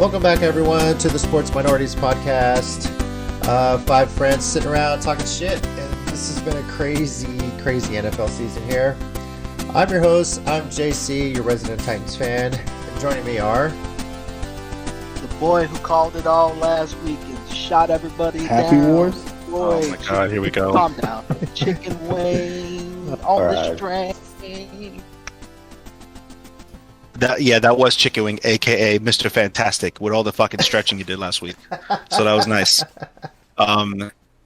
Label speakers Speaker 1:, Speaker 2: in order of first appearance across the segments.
Speaker 1: Welcome back, everyone, to the Sports Minorities Podcast. Five friends sitting around talking shit, and this has been a crazy NFL season here. I'm your host. I'm JC, your resident Titans fan. And joining me are
Speaker 2: the boy who called it all last week and shot everybody
Speaker 3: Happy
Speaker 2: down.
Speaker 3: Wars?
Speaker 2: Boy,
Speaker 4: Oh my God, here we go.
Speaker 2: Calm down. ChickenWing on the train.
Speaker 4: That was ChickenWing, aka Mr. Fantastic, with all the fucking stretching you did last week. So that was nice.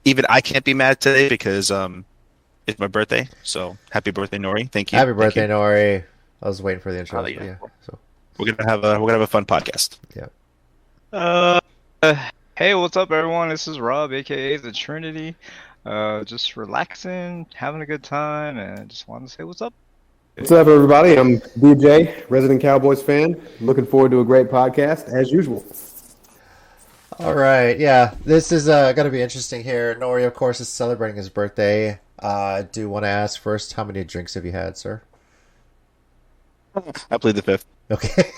Speaker 4: Even I can't be mad today because it's my birthday. So happy birthday, Nori! Thank you.
Speaker 1: Happy birthday, Nori. I was waiting for the intro.
Speaker 4: Yeah. So we're gonna have a fun podcast.
Speaker 1: Yeah.
Speaker 5: Hey, what's up, everyone? This is Rob, aka the Trinity. Just relaxing, having a good time, and just wanted to say what's up.
Speaker 3: What's up, everybody? I'm DJ, resident Cowboys fan. Looking forward to a great podcast, as usual.
Speaker 1: All right. Yeah, this is going to be interesting here. Nori, of course, is celebrating his birthday. I do want to ask first, how many drinks have you had, sir?
Speaker 4: I played the fifth.
Speaker 1: Okay.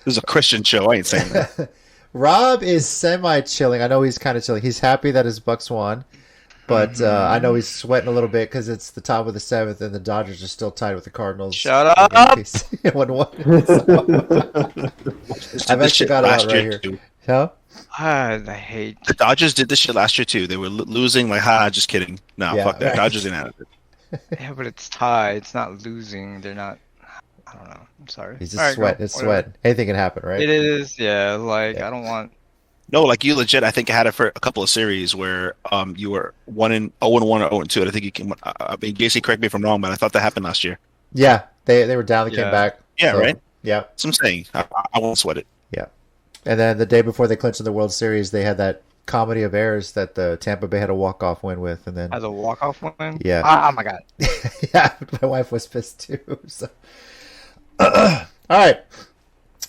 Speaker 4: This is a Christian show. I ain't saying that.
Speaker 1: Rob is semi-chilling. I know he's kind of chilling. He's happy that his Bucks won. But I know he's sweating a little bit because it's the top of the seventh and the Dodgers are still tied with the Cardinals.
Speaker 5: Shut up!
Speaker 1: 1-1. I've actually got it out right here.
Speaker 4: Too.
Speaker 1: Huh?
Speaker 5: I hate
Speaker 4: The Dodgers did this shit last year too. They were losing like, just kidding. No,
Speaker 1: Yeah,
Speaker 4: fuck that.
Speaker 1: right.
Speaker 4: Dodgers ain't out of it.
Speaker 5: Yeah, but it's tied. It's not losing. They're not. I don't know. I'm sorry.
Speaker 1: He's just
Speaker 5: All right,
Speaker 1: sweating.
Speaker 5: go.
Speaker 1: It's
Speaker 5: Whatever.
Speaker 1: sweating. Anything can happen, right?
Speaker 5: It is. Yeah. Like
Speaker 1: Yeah.
Speaker 5: I don't want.
Speaker 4: No, like you legit. I think I had it for a couple of series where you were 0-1 or 0-2. And I think you can. I mean, JC, correct me if I'm wrong, but I thought that happened last year.
Speaker 1: Yeah. They were down. They came
Speaker 5: Yeah.
Speaker 1: back.
Speaker 4: Yeah,
Speaker 1: So,
Speaker 4: right.
Speaker 1: Yeah.
Speaker 4: That's what I'm saying. I won't sweat it.
Speaker 1: Yeah. And then the day before they clinched in the World Series, they had that comedy of errors that the Tampa Bay had a walk-off win with. And then,
Speaker 5: As a walk-off win.
Speaker 1: Yeah.
Speaker 5: Oh my God.
Speaker 1: yeah, my wife was pissed too. So. All right.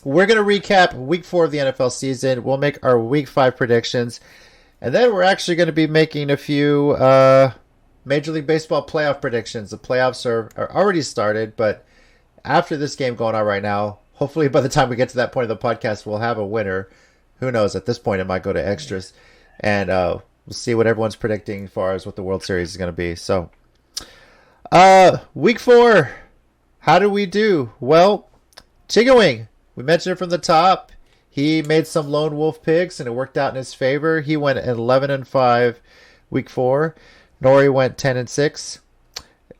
Speaker 1: We're going to recap week 4 of the NFL season. We'll make our week 5 predictions. And then we're actually going to be making a few Major League Baseball playoff predictions. The playoffs are already started, but after this game going on right now, hopefully by the time we get to that point of the podcast, we'll have a winner. Who knows? At this point, it might go to extras. And we'll see what everyone's predicting as far as what the World Series is going to be. So, week 4, how do we do? Well, ChickenWing. We mentioned it from the top. He made some lone wolf picks, and it worked out in his favor. He went 11-5 week 4. Nori went 10-6.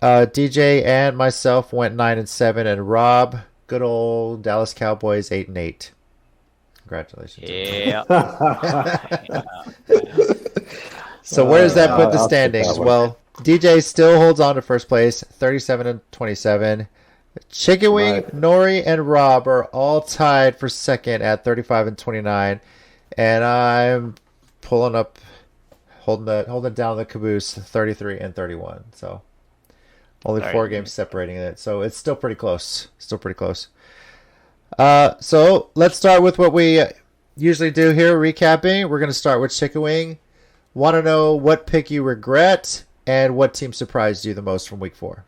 Speaker 1: DJ and myself went 9-7, and Rob, good old Dallas Cowboys, 8-8. Congratulations.
Speaker 5: Yeah.
Speaker 1: So where does that put the
Speaker 3: I'll take
Speaker 1: standings?
Speaker 3: that one.
Speaker 1: Well, DJ still holds on to first place, 37-27. ChickenWing,
Speaker 3: Right.
Speaker 1: Nori, and Rob are all tied for second at 35-29, and I'm pulling up, holding down the caboose, 33-31. So only 4 games separating it. So it's still pretty close. So let's start with what we usually do here, recapping. We're going to start with ChickenWing. Want to know what pick you regret and what team surprised you the most from week 4?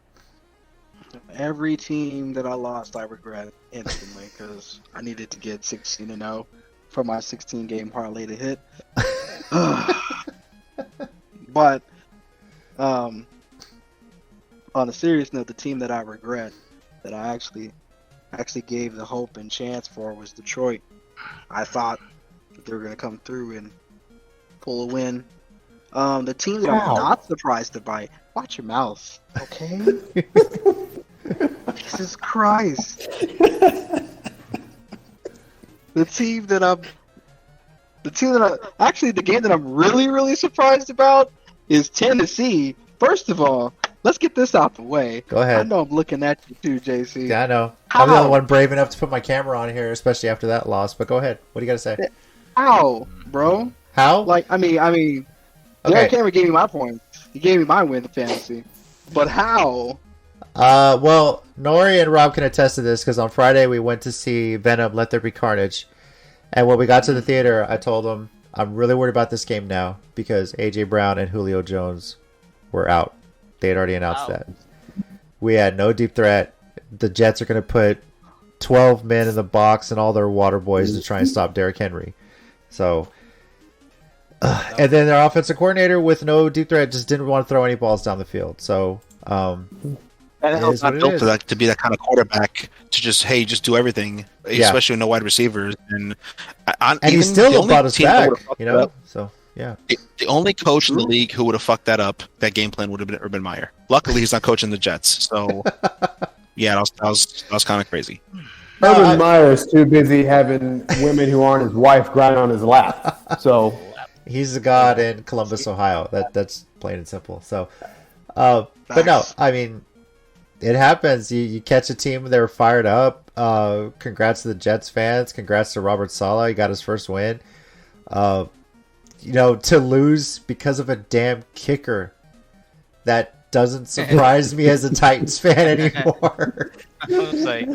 Speaker 2: Every team that I lost, I regret instantly because I needed to get 16-0 for my 16-game parlay to hit. But on a serious note, the team that I regret, that I actually gave the hope and chance for, was Detroit. I thought that they were going to come through and pull a win. The team that I'm not surprised by, watch your mouth, okay? Jesus Christ. The game that I'm really surprised about is Tennessee. First of all, let's get this out the way.
Speaker 1: Go ahead.
Speaker 2: I know I'm looking at you too, JC.
Speaker 1: Yeah, I know.
Speaker 2: How?
Speaker 1: I'm the only one brave enough to put my camera on here, especially after that loss. But go ahead. What do you got to say?
Speaker 2: How, bro?
Speaker 1: How?
Speaker 2: Like, I mean,
Speaker 1: Okay.
Speaker 2: Derek Cameron gave me my points. He gave me my win in fantasy. But how?
Speaker 1: Well, Nori and Rob can attest to this because on Friday we went to see Venom, Let There Be Carnage. And when we got to the theater, I told them, I'm really worried about this game now because A.J. Brown and Julio Jones were out. They had already announced that. We had no deep threat. The Jets are going to put 12 men in the box and all their water boys to try and stop Derrick Henry. So, and then their offensive coordinator with no deep threat just didn't want to throw any balls down the field. So,
Speaker 4: It's not built to be that kind of quarterback to just do everything, especially with no wide receivers. And
Speaker 1: he still brought us back, So yeah,
Speaker 4: the only coach in the league who would have fucked that up, that game plan would have been Urban Meyer. Luckily, he's not coaching the Jets, so yeah, that was kind of crazy.
Speaker 3: Urban Meyer is too busy having women who aren't his wife grind on his lap. So
Speaker 1: he's a god in Columbus, Ohio. That's plain and simple. So, but no, I mean, it happens. You catch a team, they're fired up. Congrats to the Jets fans. Congrats to Robert Saleh. He got his first win. To lose because of a damn kicker, that doesn't surprise me as a Titans fan anymore.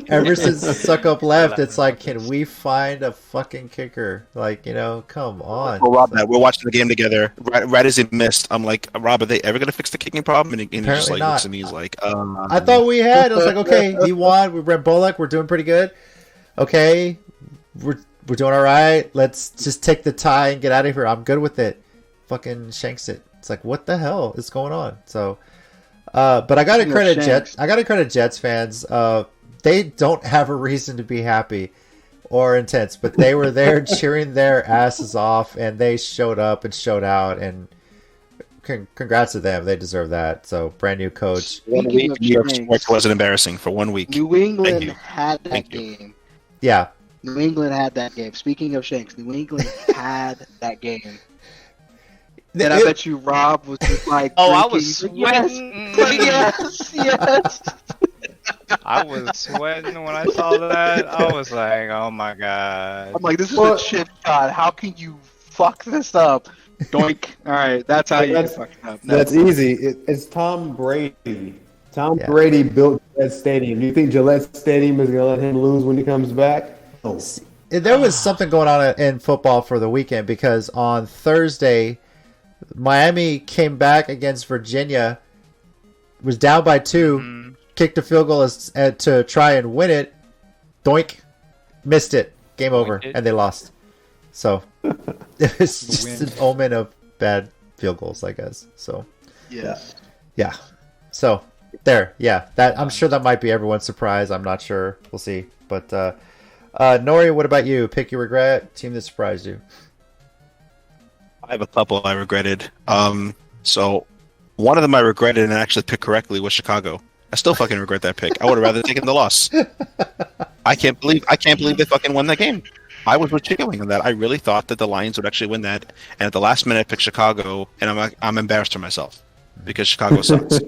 Speaker 1: Ever since Suck Up left, it's like, can we find a fucking kicker? Like, come on.
Speaker 4: Well, Rob, we're watching the game together. Right as he missed, I'm like, Rob, are they ever going to fix the kicking problem? And he just like looks at me, he's like,
Speaker 1: I thought we had. I was like, okay, he won. We ran Bullock. We're doing pretty good. Okay, we're doing all right. Let's just take the tie and get out of here. I'm good with it. Fucking shanks it. It's like, what the hell is going on? So, but I got to credit Jets. I got to credit Jets fans. They don't have a reason to be happy or intense, but they were there cheering their asses off, and they showed up and showed out. And congrats to them. They deserve that. So, brand new coach.
Speaker 4: 1 week, New York sports wasn't embarrassing for 1 week.
Speaker 2: New England had that game.
Speaker 1: Yeah.
Speaker 2: New England had that game. Speaking of Shanks, New England had that game. And I bet you Rob was just like,
Speaker 5: I was sweating.
Speaker 2: Yes.
Speaker 5: I was sweating when I saw that. I was like, oh my god.
Speaker 2: I'm like, this is a chip shot. How can you fuck this up? Doink. All right, that's how you fuck it up.
Speaker 3: That's easy. It's Tom Brady. Tom Brady built Gillette Stadium. Do you think Gillette Stadium is going to let him lose when he comes back? Oh.
Speaker 1: There was something going on in football for the weekend, because on Thursday, Miami came back against Virginia, was down by 2, kicked a field goal to try and win it. Doink. Missed it. Game over. And they lost. So, it was just an omen of bad field goals, I guess. So, yeah. So, there. Yeah. I'm sure that might be everyone's surprise. I'm not sure. We'll see. But, Nori, what about you? Pick your regret. Team that surprised you.
Speaker 4: I have a couple I regretted. So one of them I regretted and actually picked correctly was Chicago. I still fucking regret that pick. I would have rather taken the loss. I can't believe they fucking won that game. I was with ChickenWing on that. I really thought that the Lions would actually win that, and at the last minute I picked Chicago, and I'm embarrassed for myself because Chicago sucks.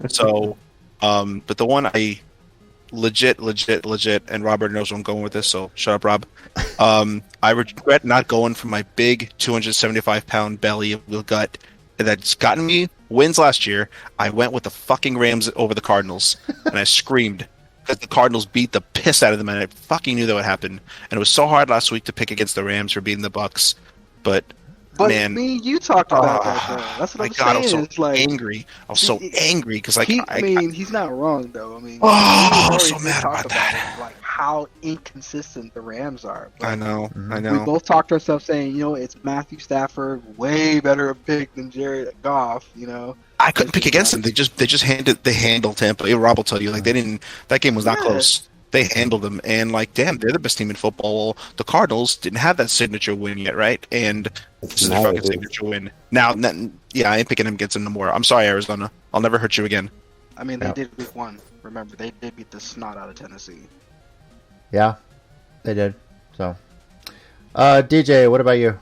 Speaker 4: So, but the one I legit, and Robert knows where I'm going with this, so shut up, Rob. I regret not going for my big 275-pound belly of gut that's gotten me wins last year. I went with the fucking Rams over the Cardinals, and I screamed because the Cardinals beat the piss out of them, and I fucking knew that would happen. And it was so hard last week to pick against the Rams for beating the Bucks, but man,
Speaker 2: me and you talked about that, bro. That's what I'm saying.
Speaker 4: I was so
Speaker 2: it's like,
Speaker 4: angry. I was so angry because
Speaker 2: he's not wrong though. I mean,
Speaker 4: I was so mad about that.
Speaker 2: Like how inconsistent the Rams are. But
Speaker 4: I know.
Speaker 2: We both talked to ourselves saying, it's Matthew Stafford, way better a pick than Jared Goff.
Speaker 4: I couldn't pick against them. They just handled Tampa. Rob will tell you, like that game was not close. They handled them, and damn, they're the best team in football. The Cardinals didn't have that signature win yet, right? And this is their fucking signature win. Now, I ain't picking them against them no more. I'm sorry, Arizona. I'll never hurt you again.
Speaker 2: I mean, they did week 1. Remember, they did beat the snot out of Tennessee.
Speaker 1: Yeah, they did. So, DJ, what about you?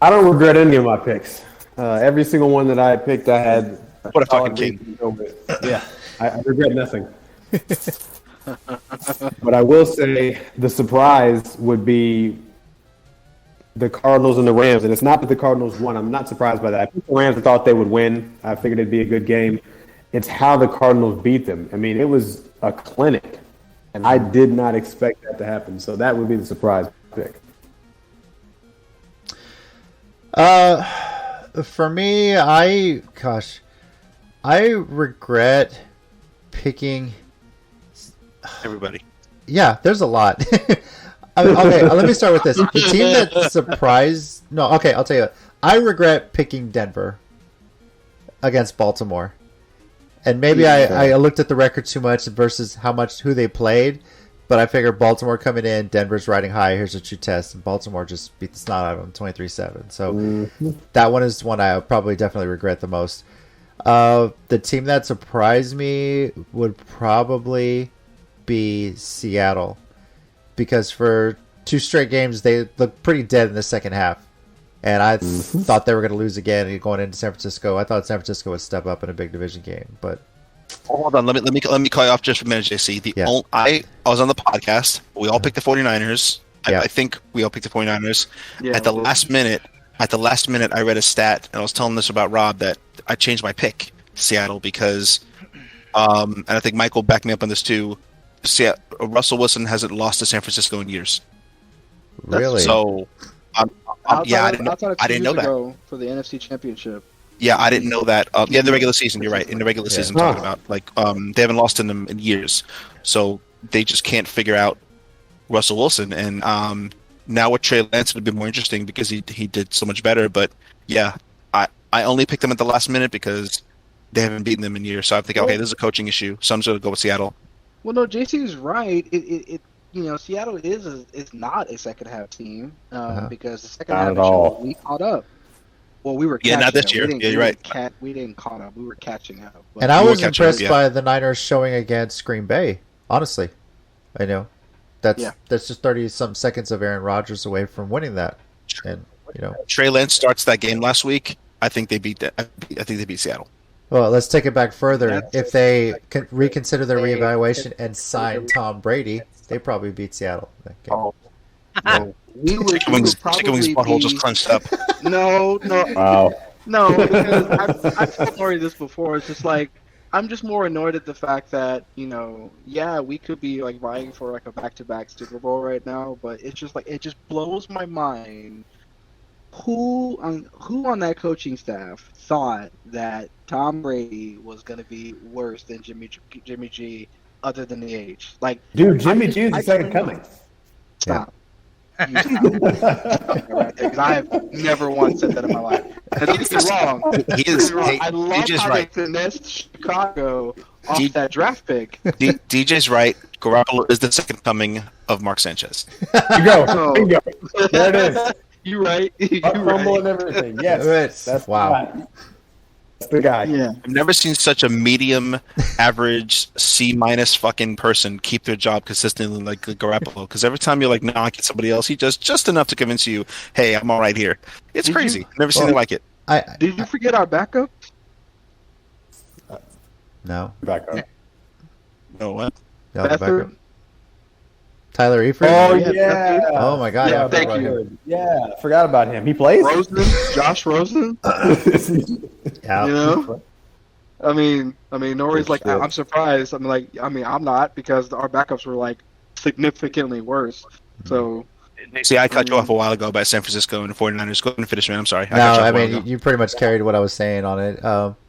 Speaker 3: I don't regret any of my picks. Every single one that I picked, I had.
Speaker 4: What a fucking king!
Speaker 3: Yeah, I regret nothing. But I will say the surprise would be the Cardinals and the Rams, and it's not that the Cardinals won. I'm not surprised by that. I picked the Rams. I thought they would win. I figured it'd be a good game. It's how the Cardinals beat them. I mean, it was a clinic, and I did not expect that to happen. So that would be the surprise pick.
Speaker 1: For me, I regret picking.
Speaker 4: Everybody.
Speaker 1: Yeah, there's a lot. Okay, let me start with this. The team that surprised... No, okay, I'll tell you what. I regret picking Denver against Baltimore. And maybe I looked at the record too much versus who they played. But I figured Baltimore coming in, Denver's riding high. Here's a true test. And Baltimore just beat the snot out of them 23-7. So that one is one I probably definitely regret the most. The team that surprised me would probably be Seattle, because for 2 straight games they looked pretty dead in the second half, and I thought they were going to lose again going into San Francisco. I thought San Francisco would step up in a big division game, but
Speaker 4: hold on, let me call you off just for a minute, JC. I was on the podcast. We all picked the 49ers. I think we all picked the 49ers. At the last minute, I read a stat, and I was telling this about Rob, that I changed my pick to Seattle because, and I think Michael backed me up on this too. Russell Wilson hasn't lost to San Francisco in years.
Speaker 1: Really?
Speaker 4: So, I didn't know that.
Speaker 2: For the NFC Championship.
Speaker 4: Yeah, I didn't know that. In the regular season, you're right. In the regular season, I'm talking about they haven't lost in them in years, so they just can't figure out Russell Wilson. And now with Trey Lance, it'd be more interesting because he did so much better. But yeah, I only picked them at the last minute because they haven't beaten them in years. So I'm thinking, okay, this is a coaching issue, so I'm just gonna go with Seattle.
Speaker 2: Well, no, JC is right. Seattle is not a second half team because the second half we caught up. Well, we were catching
Speaker 4: not this
Speaker 2: up.
Speaker 4: year. You're right.
Speaker 2: We didn't caught up. We were catching up. But
Speaker 1: and I was impressed by the Niners showing against Green Bay. Honestly, I know that's just 30-something seconds of Aaron Rodgers away from winning that, and
Speaker 4: Trey Lance starts that game last week. I think they beat Seattle.
Speaker 1: Well, let's take it back further. If they reconsider their reevaluation and sign Tom Brady, they probably beat Seattle that game.
Speaker 4: ChickenWing's butthole just clenched up.
Speaker 2: No.
Speaker 3: Wow.
Speaker 2: No, because I've told Nori this before. It's just like, I'm just more annoyed at the fact that, we could be like vying for like a back-to-back Super Bowl right now, but it's just like, it just blows my mind. Who on that coaching staff thought that Tom Brady was going to be worse than Jimmy G, other than the age? Like,
Speaker 3: dude, Jimmy G is the second coming.
Speaker 2: Stop. Because I've never once said that in my life. And don't get me wrong.
Speaker 4: He is.
Speaker 2: I love how they finessed Chicago off that draft pick.
Speaker 4: DJ's right. Garoppolo is the second coming of Mark Sanchez.
Speaker 3: You go. Bingo. There it is.
Speaker 2: You're right.
Speaker 3: Fumble and everything. Yes. That's
Speaker 1: wow.
Speaker 3: That's the guy.
Speaker 2: Yeah.
Speaker 4: I've never seen such a medium, average, C- fucking person keep their job consistently like Garoppolo. Because every time you're like, no, I get somebody else, he does just enough to convince you, hey, I'm all right here. It's crazy. Never seen it like it.
Speaker 2: Did you forget our backup?
Speaker 1: No.
Speaker 3: Backup.
Speaker 4: No, what?
Speaker 1: No, backup. Tyler Eifert?
Speaker 3: Oh, yeah.
Speaker 1: Oh, my God.
Speaker 2: Yeah, thank you.
Speaker 3: Yeah, forgot about him. He plays?
Speaker 2: Josh Rosen?
Speaker 1: Yeah.
Speaker 2: I mean, Nori's like, I'm surprised. I'm not, because our backups were like significantly worse. So,
Speaker 4: see, I cut you off a while ago about San Francisco and the 49ers. Go ahead and finish, man. I'm sorry.
Speaker 1: You pretty much carried what I was saying on it.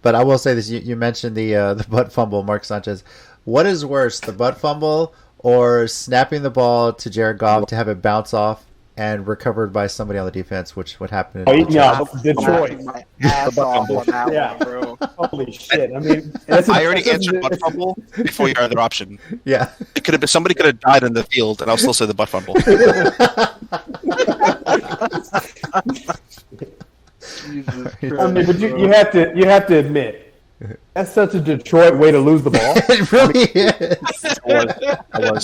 Speaker 1: But I will say this: you mentioned the butt fumble, Mark Sanchez. What is worse, the butt fumble or snapping the ball to Jared Goff to have it bounce off and recovered by somebody on the defense, which would happen in
Speaker 3: Detroit.
Speaker 2: My ass off on that one, bro.
Speaker 3: Holy shit. I mean,
Speaker 4: I already answered butt fumble before your other option.
Speaker 1: Yeah.
Speaker 4: It could have been somebody could have died in the field, and I'll still say the butt fumble.
Speaker 3: I mean, but you have to admit, that's such a Detroit way to lose the ball.
Speaker 1: It really is.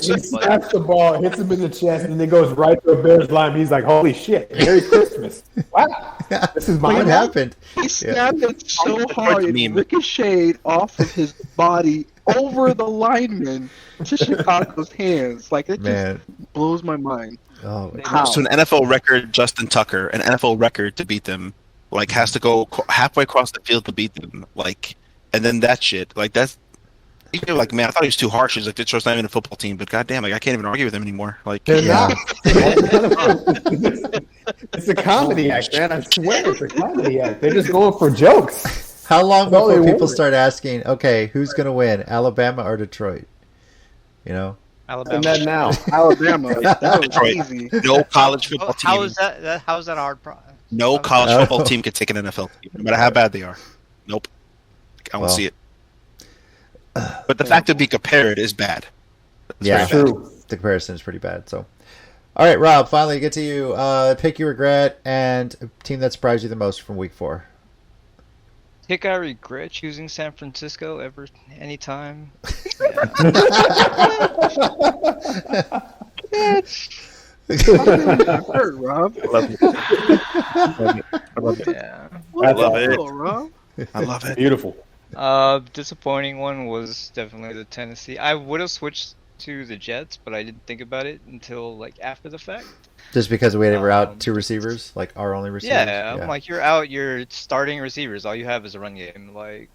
Speaker 3: He snaps the ball, hits him in the chest, and then goes right to a Bears line. He's like, "Holy shit! Merry Christmas! Wow, this is
Speaker 1: What happened?
Speaker 2: He snapped it so hard it ricocheted off of his body over the lineman to Chicago's hands. Like, it just blows my mind.
Speaker 1: Oh,
Speaker 4: So an NFL record, Justin Tucker, an NFL record to beat them, like, has to go halfway across the field to beat them, like, and then that shit, like, that's, you're like, man, I thought he was too harsh. He's like, Detroit's not even a football team, but goddamn, like, I can't even argue with him anymore. Like,
Speaker 3: they're not. It's a comedy act, man. I swear, it's a comedy act. They're just going for jokes.
Speaker 1: How long before people start asking, okay, who's going to win, Alabama or Detroit? You know,
Speaker 3: And that now.
Speaker 2: Alabama. That was
Speaker 4: Detroit.
Speaker 2: easy.
Speaker 4: No college football team.
Speaker 5: How is that? How is that hard?
Speaker 4: No college football team can take an NFL team, no matter how bad they are. Nope. I won't see it. But the fact to be compared is bad.
Speaker 1: Yeah,
Speaker 3: true.
Speaker 1: The comparison is pretty bad. So, all right, Rob. Finally, get to you. Pick you regret and a team that surprised you the most from Week 4.
Speaker 5: Pick I regret choosing San Francisco anytime.
Speaker 2: Hurt, Rob.
Speaker 4: I love it. I love it.
Speaker 5: Yeah.
Speaker 4: I love it.
Speaker 2: Rob.
Speaker 4: I love it.
Speaker 3: Beautiful.
Speaker 5: Disappointing one was definitely the Tennessee. I would have switched to the Jets, but I didn't think about it until like after the fact.
Speaker 1: Just because we were out 2 receivers, like our only receivers.
Speaker 5: Yeah, I'm like, you're out. You're starting receivers. All you have is a run game. Like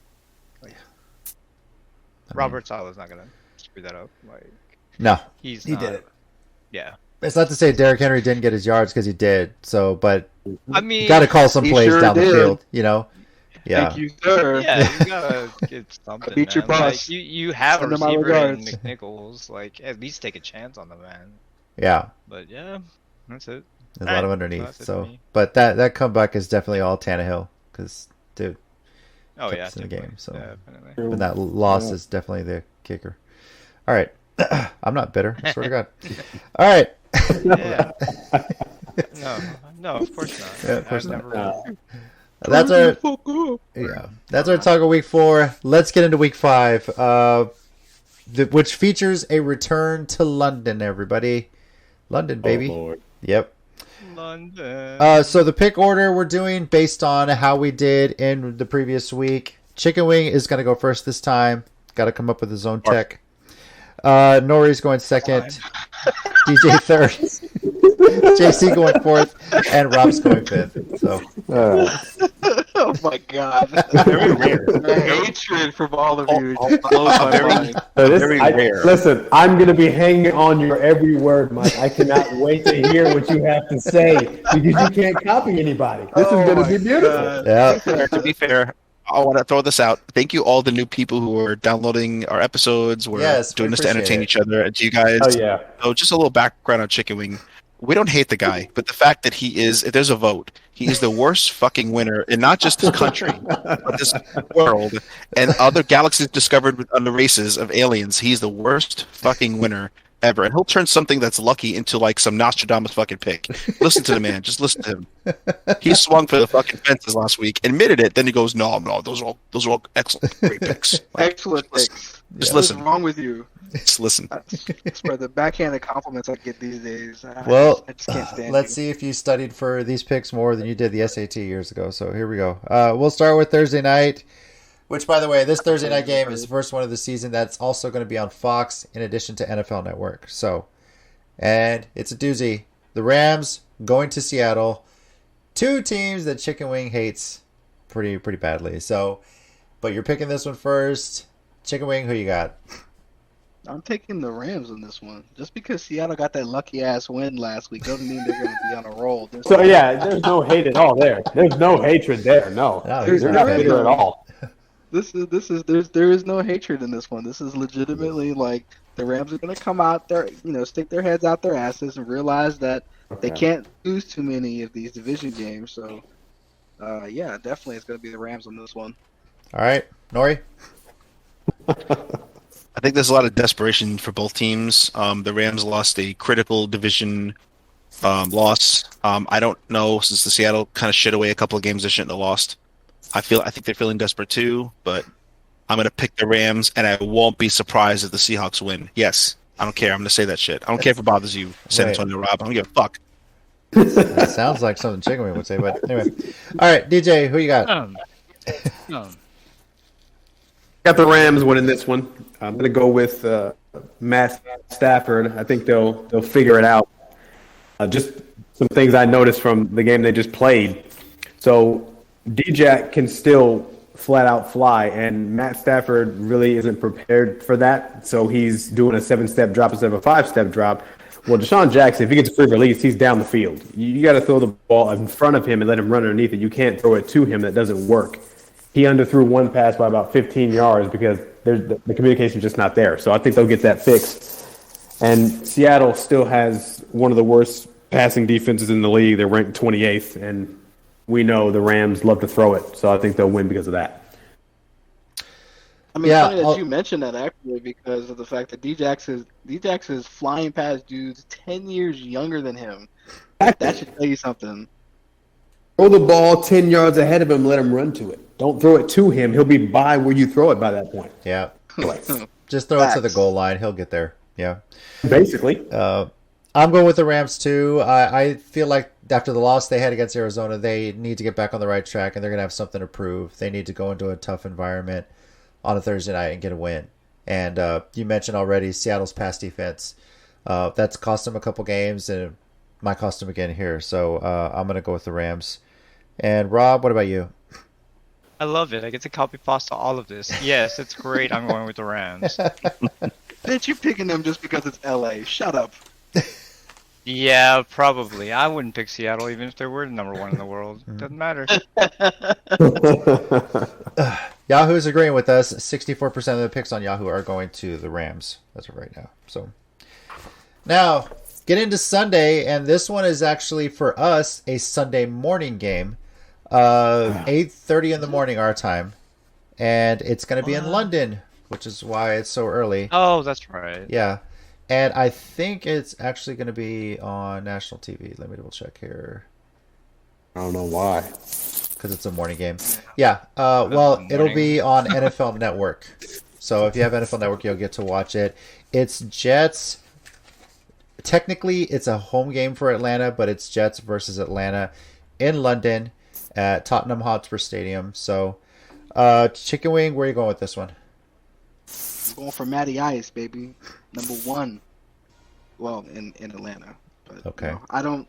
Speaker 5: Robert Saleh's not gonna screw that up. Like,
Speaker 1: no,
Speaker 5: he
Speaker 1: did it.
Speaker 5: Yeah.
Speaker 1: It's not to say Derrick Henry didn't get his yards because he did. So, but
Speaker 5: I mean,
Speaker 1: you got to call some
Speaker 2: he
Speaker 1: plays
Speaker 2: sure
Speaker 1: down the
Speaker 2: did.
Speaker 1: field. You know. Yeah.
Speaker 2: Thank you, sir.
Speaker 5: Yeah, you gotta get something.
Speaker 2: Beat your
Speaker 5: man.
Speaker 2: boss.
Speaker 5: Like, you have
Speaker 2: Send
Speaker 5: a
Speaker 2: him my
Speaker 5: receiver in
Speaker 2: regards.
Speaker 5: McNichols. Like, at least take a chance on the man.
Speaker 1: Yeah.
Speaker 5: But yeah, that's it.
Speaker 1: There's a lot of underneath.
Speaker 5: That's it
Speaker 1: So,
Speaker 5: for me.
Speaker 1: but that comeback is definitely all Tannehill because dude,
Speaker 5: Oh
Speaker 1: kept
Speaker 5: yeah,
Speaker 1: us in the
Speaker 5: definitely.
Speaker 1: game. So,
Speaker 5: Definitely.
Speaker 1: and that loss is definitely the kicker. All right, I'm not bitter. I swear to God. All right.
Speaker 5: Yeah. No, of course not.
Speaker 1: Yeah, of course
Speaker 5: I've
Speaker 1: not.
Speaker 5: never-
Speaker 1: That's our talk of Week 4. Let's get into Week 5, which features a return to London. Everybody, London, baby.
Speaker 3: Oh, Lord.
Speaker 1: Yep.
Speaker 5: London.
Speaker 1: So the pick order we're doing based on how we did in the previous week. ChickenWing is going to go first this time. Got to come up with his own tech. Nori's going second. DJ third. JC going fourth, and Rob's going fifth. So,
Speaker 2: Oh my God! The hatred from all of you just blows my mind.
Speaker 3: Listen, I'm going to be hanging on your every word, Mike. I cannot wait to hear what you have to say because you can't copy anybody. This is going to be beautiful.
Speaker 1: yeah.
Speaker 4: To be fair, I want to throw this out. Thank you all the new people who are downloading our episodes. We're
Speaker 1: Yes,
Speaker 4: doing
Speaker 1: we
Speaker 4: this to entertain
Speaker 1: appreciate
Speaker 4: each other. And to you guys,
Speaker 3: Oh, yeah.
Speaker 4: so just a little background on ChickenWing. We don't hate the guy, but the fact that he is, if there's a vote, he is the worst fucking winner in not just this country, but this world and other galaxies discovered on the races of aliens. He's the worst fucking winner ever. And he'll turn something that's lucky into like some Nostradamus fucking pick. Listen to the man. Just listen to him. He swung for the fucking fences last week, admitted it, then he goes, no, those are all excellent, great picks. Like,
Speaker 2: Excellent picks.
Speaker 4: Just
Speaker 2: What's
Speaker 4: listen.
Speaker 2: wrong with you?
Speaker 4: Just listen.
Speaker 2: It's for the backhanded compliments I get these days.
Speaker 1: Well,
Speaker 2: I just can't stand
Speaker 1: let's
Speaker 2: you.
Speaker 1: see if you studied for these picks more than you did the SAT years ago. So here we go. We'll start with Thursday night, which, by the way, this Thursday night game is the first one of the season that's also going to be on Fox in addition to NFL Network. So, and it's a doozy. The Rams going to Seattle. 2 teams that ChickenWing hates pretty badly. So, but you're picking this one first. ChickenWing, who you got?
Speaker 2: I'm taking the Rams in this one. Just because Seattle got that lucky ass win last week doesn't mean they're going to be on a roll.
Speaker 3: So, yeah, there's no hate at all there. There's no hatred there. No.
Speaker 1: No,
Speaker 3: They're
Speaker 1: he's
Speaker 3: not
Speaker 1: not
Speaker 3: bitter at all.
Speaker 2: There is no hatred in this one. This is legitimately like the Rams are going to come out there, stick their heads out their asses and realize that they can't lose too many of these division games. So, yeah, definitely it's going to be the Rams on this one.
Speaker 1: All right, Nori?
Speaker 4: I think there's a lot of desperation for both teams. The Rams lost a critical division loss. I don't know, since the Seattle kind of shit away a couple of games they shouldn't have lost. I think they're feeling desperate too, but I'm going to pick the Rams, and I won't be surprised if the Seahawks win. Yes, I don't care. I'm going to say that shit. I don't care if it bothers you, San
Speaker 1: Right.
Speaker 4: Antonio Rob. I don't give a fuck.
Speaker 1: That sounds like something ChickenWing would say, but anyway. All right, DJ, who you got?
Speaker 3: Got the Rams winning this one. I'm going to go with Matt Stafford. I think they'll figure it out. Just some things I noticed from the game they just played. So D-Jack can still flat out fly, and Matt Stafford really isn't prepared for that. So he's doing a 7-step drop instead of a 5-step drop. Well, Deshaun Jackson, if he gets a free release, he's down the field. You got to throw the ball in front of him and let him run underneath it. You can't throw it to him. That doesn't work. He underthrew one pass by about 15 yards because the communication's just not there. So I think they'll get that fixed. And Seattle still has one of the worst passing defenses in the league. They're ranked 28th, and we know the Rams love to throw it, so I think they'll win because of that.
Speaker 2: I mean, funny that you mentioned that actually because of the fact that D-Jax is flying past dudes 10 years younger than him. That should tell you something.
Speaker 3: Throw the ball 10 yards ahead of him, let him run to it. Don't throw it to him. He'll be by where you throw it by that point.
Speaker 1: Yeah. Just throw it to the goal line. He'll get there. Yeah.
Speaker 3: Basically.
Speaker 1: I'm going with the Rams, too. I feel like after the loss they had against Arizona, they need to get back on the right track, and they're going to have something to prove. They need to go into a tough environment on a Thursday night and get a win. And you mentioned already Seattle's pass defense. That's cost them a couple games, and it might cost them again here. So I'm going to go with the Rams. And Rob, what about you?
Speaker 5: I love it. I get to copy pasta all of this. Yes, it's great. I'm going with the Rams.
Speaker 2: Bitch, you picking them just because it's LA. Shut up.
Speaker 5: Yeah, probably. I wouldn't pick Seattle even if they were the #1 in the world. Doesn't matter.
Speaker 1: Yahoo's agreeing with us. 64% of the picks on Yahoo are going to the Rams as of right now. So now get into Sunday, and this one is actually for us a Sunday morning game, 8:30 in the morning our time, and it's going to be in London, which is why it's so early.
Speaker 5: Oh, that's right.
Speaker 1: Yeah. And I think it's actually going to be on national TV. Let me double check here.
Speaker 3: I don't know why.
Speaker 1: Because it's a morning game. Yeah. Well, it'll be on NFL Network. So if you have NFL Network, you'll get to watch it. It's Jets. Technically, it's a home game for Atlanta, but it's Jets versus Atlanta in London at Tottenham Hotspur Stadium. So, ChickenWing, where are you going with this one?
Speaker 2: I'm going for Matty Ice, baby. #1. Well, in Atlanta. But,
Speaker 1: okay.
Speaker 2: I don't.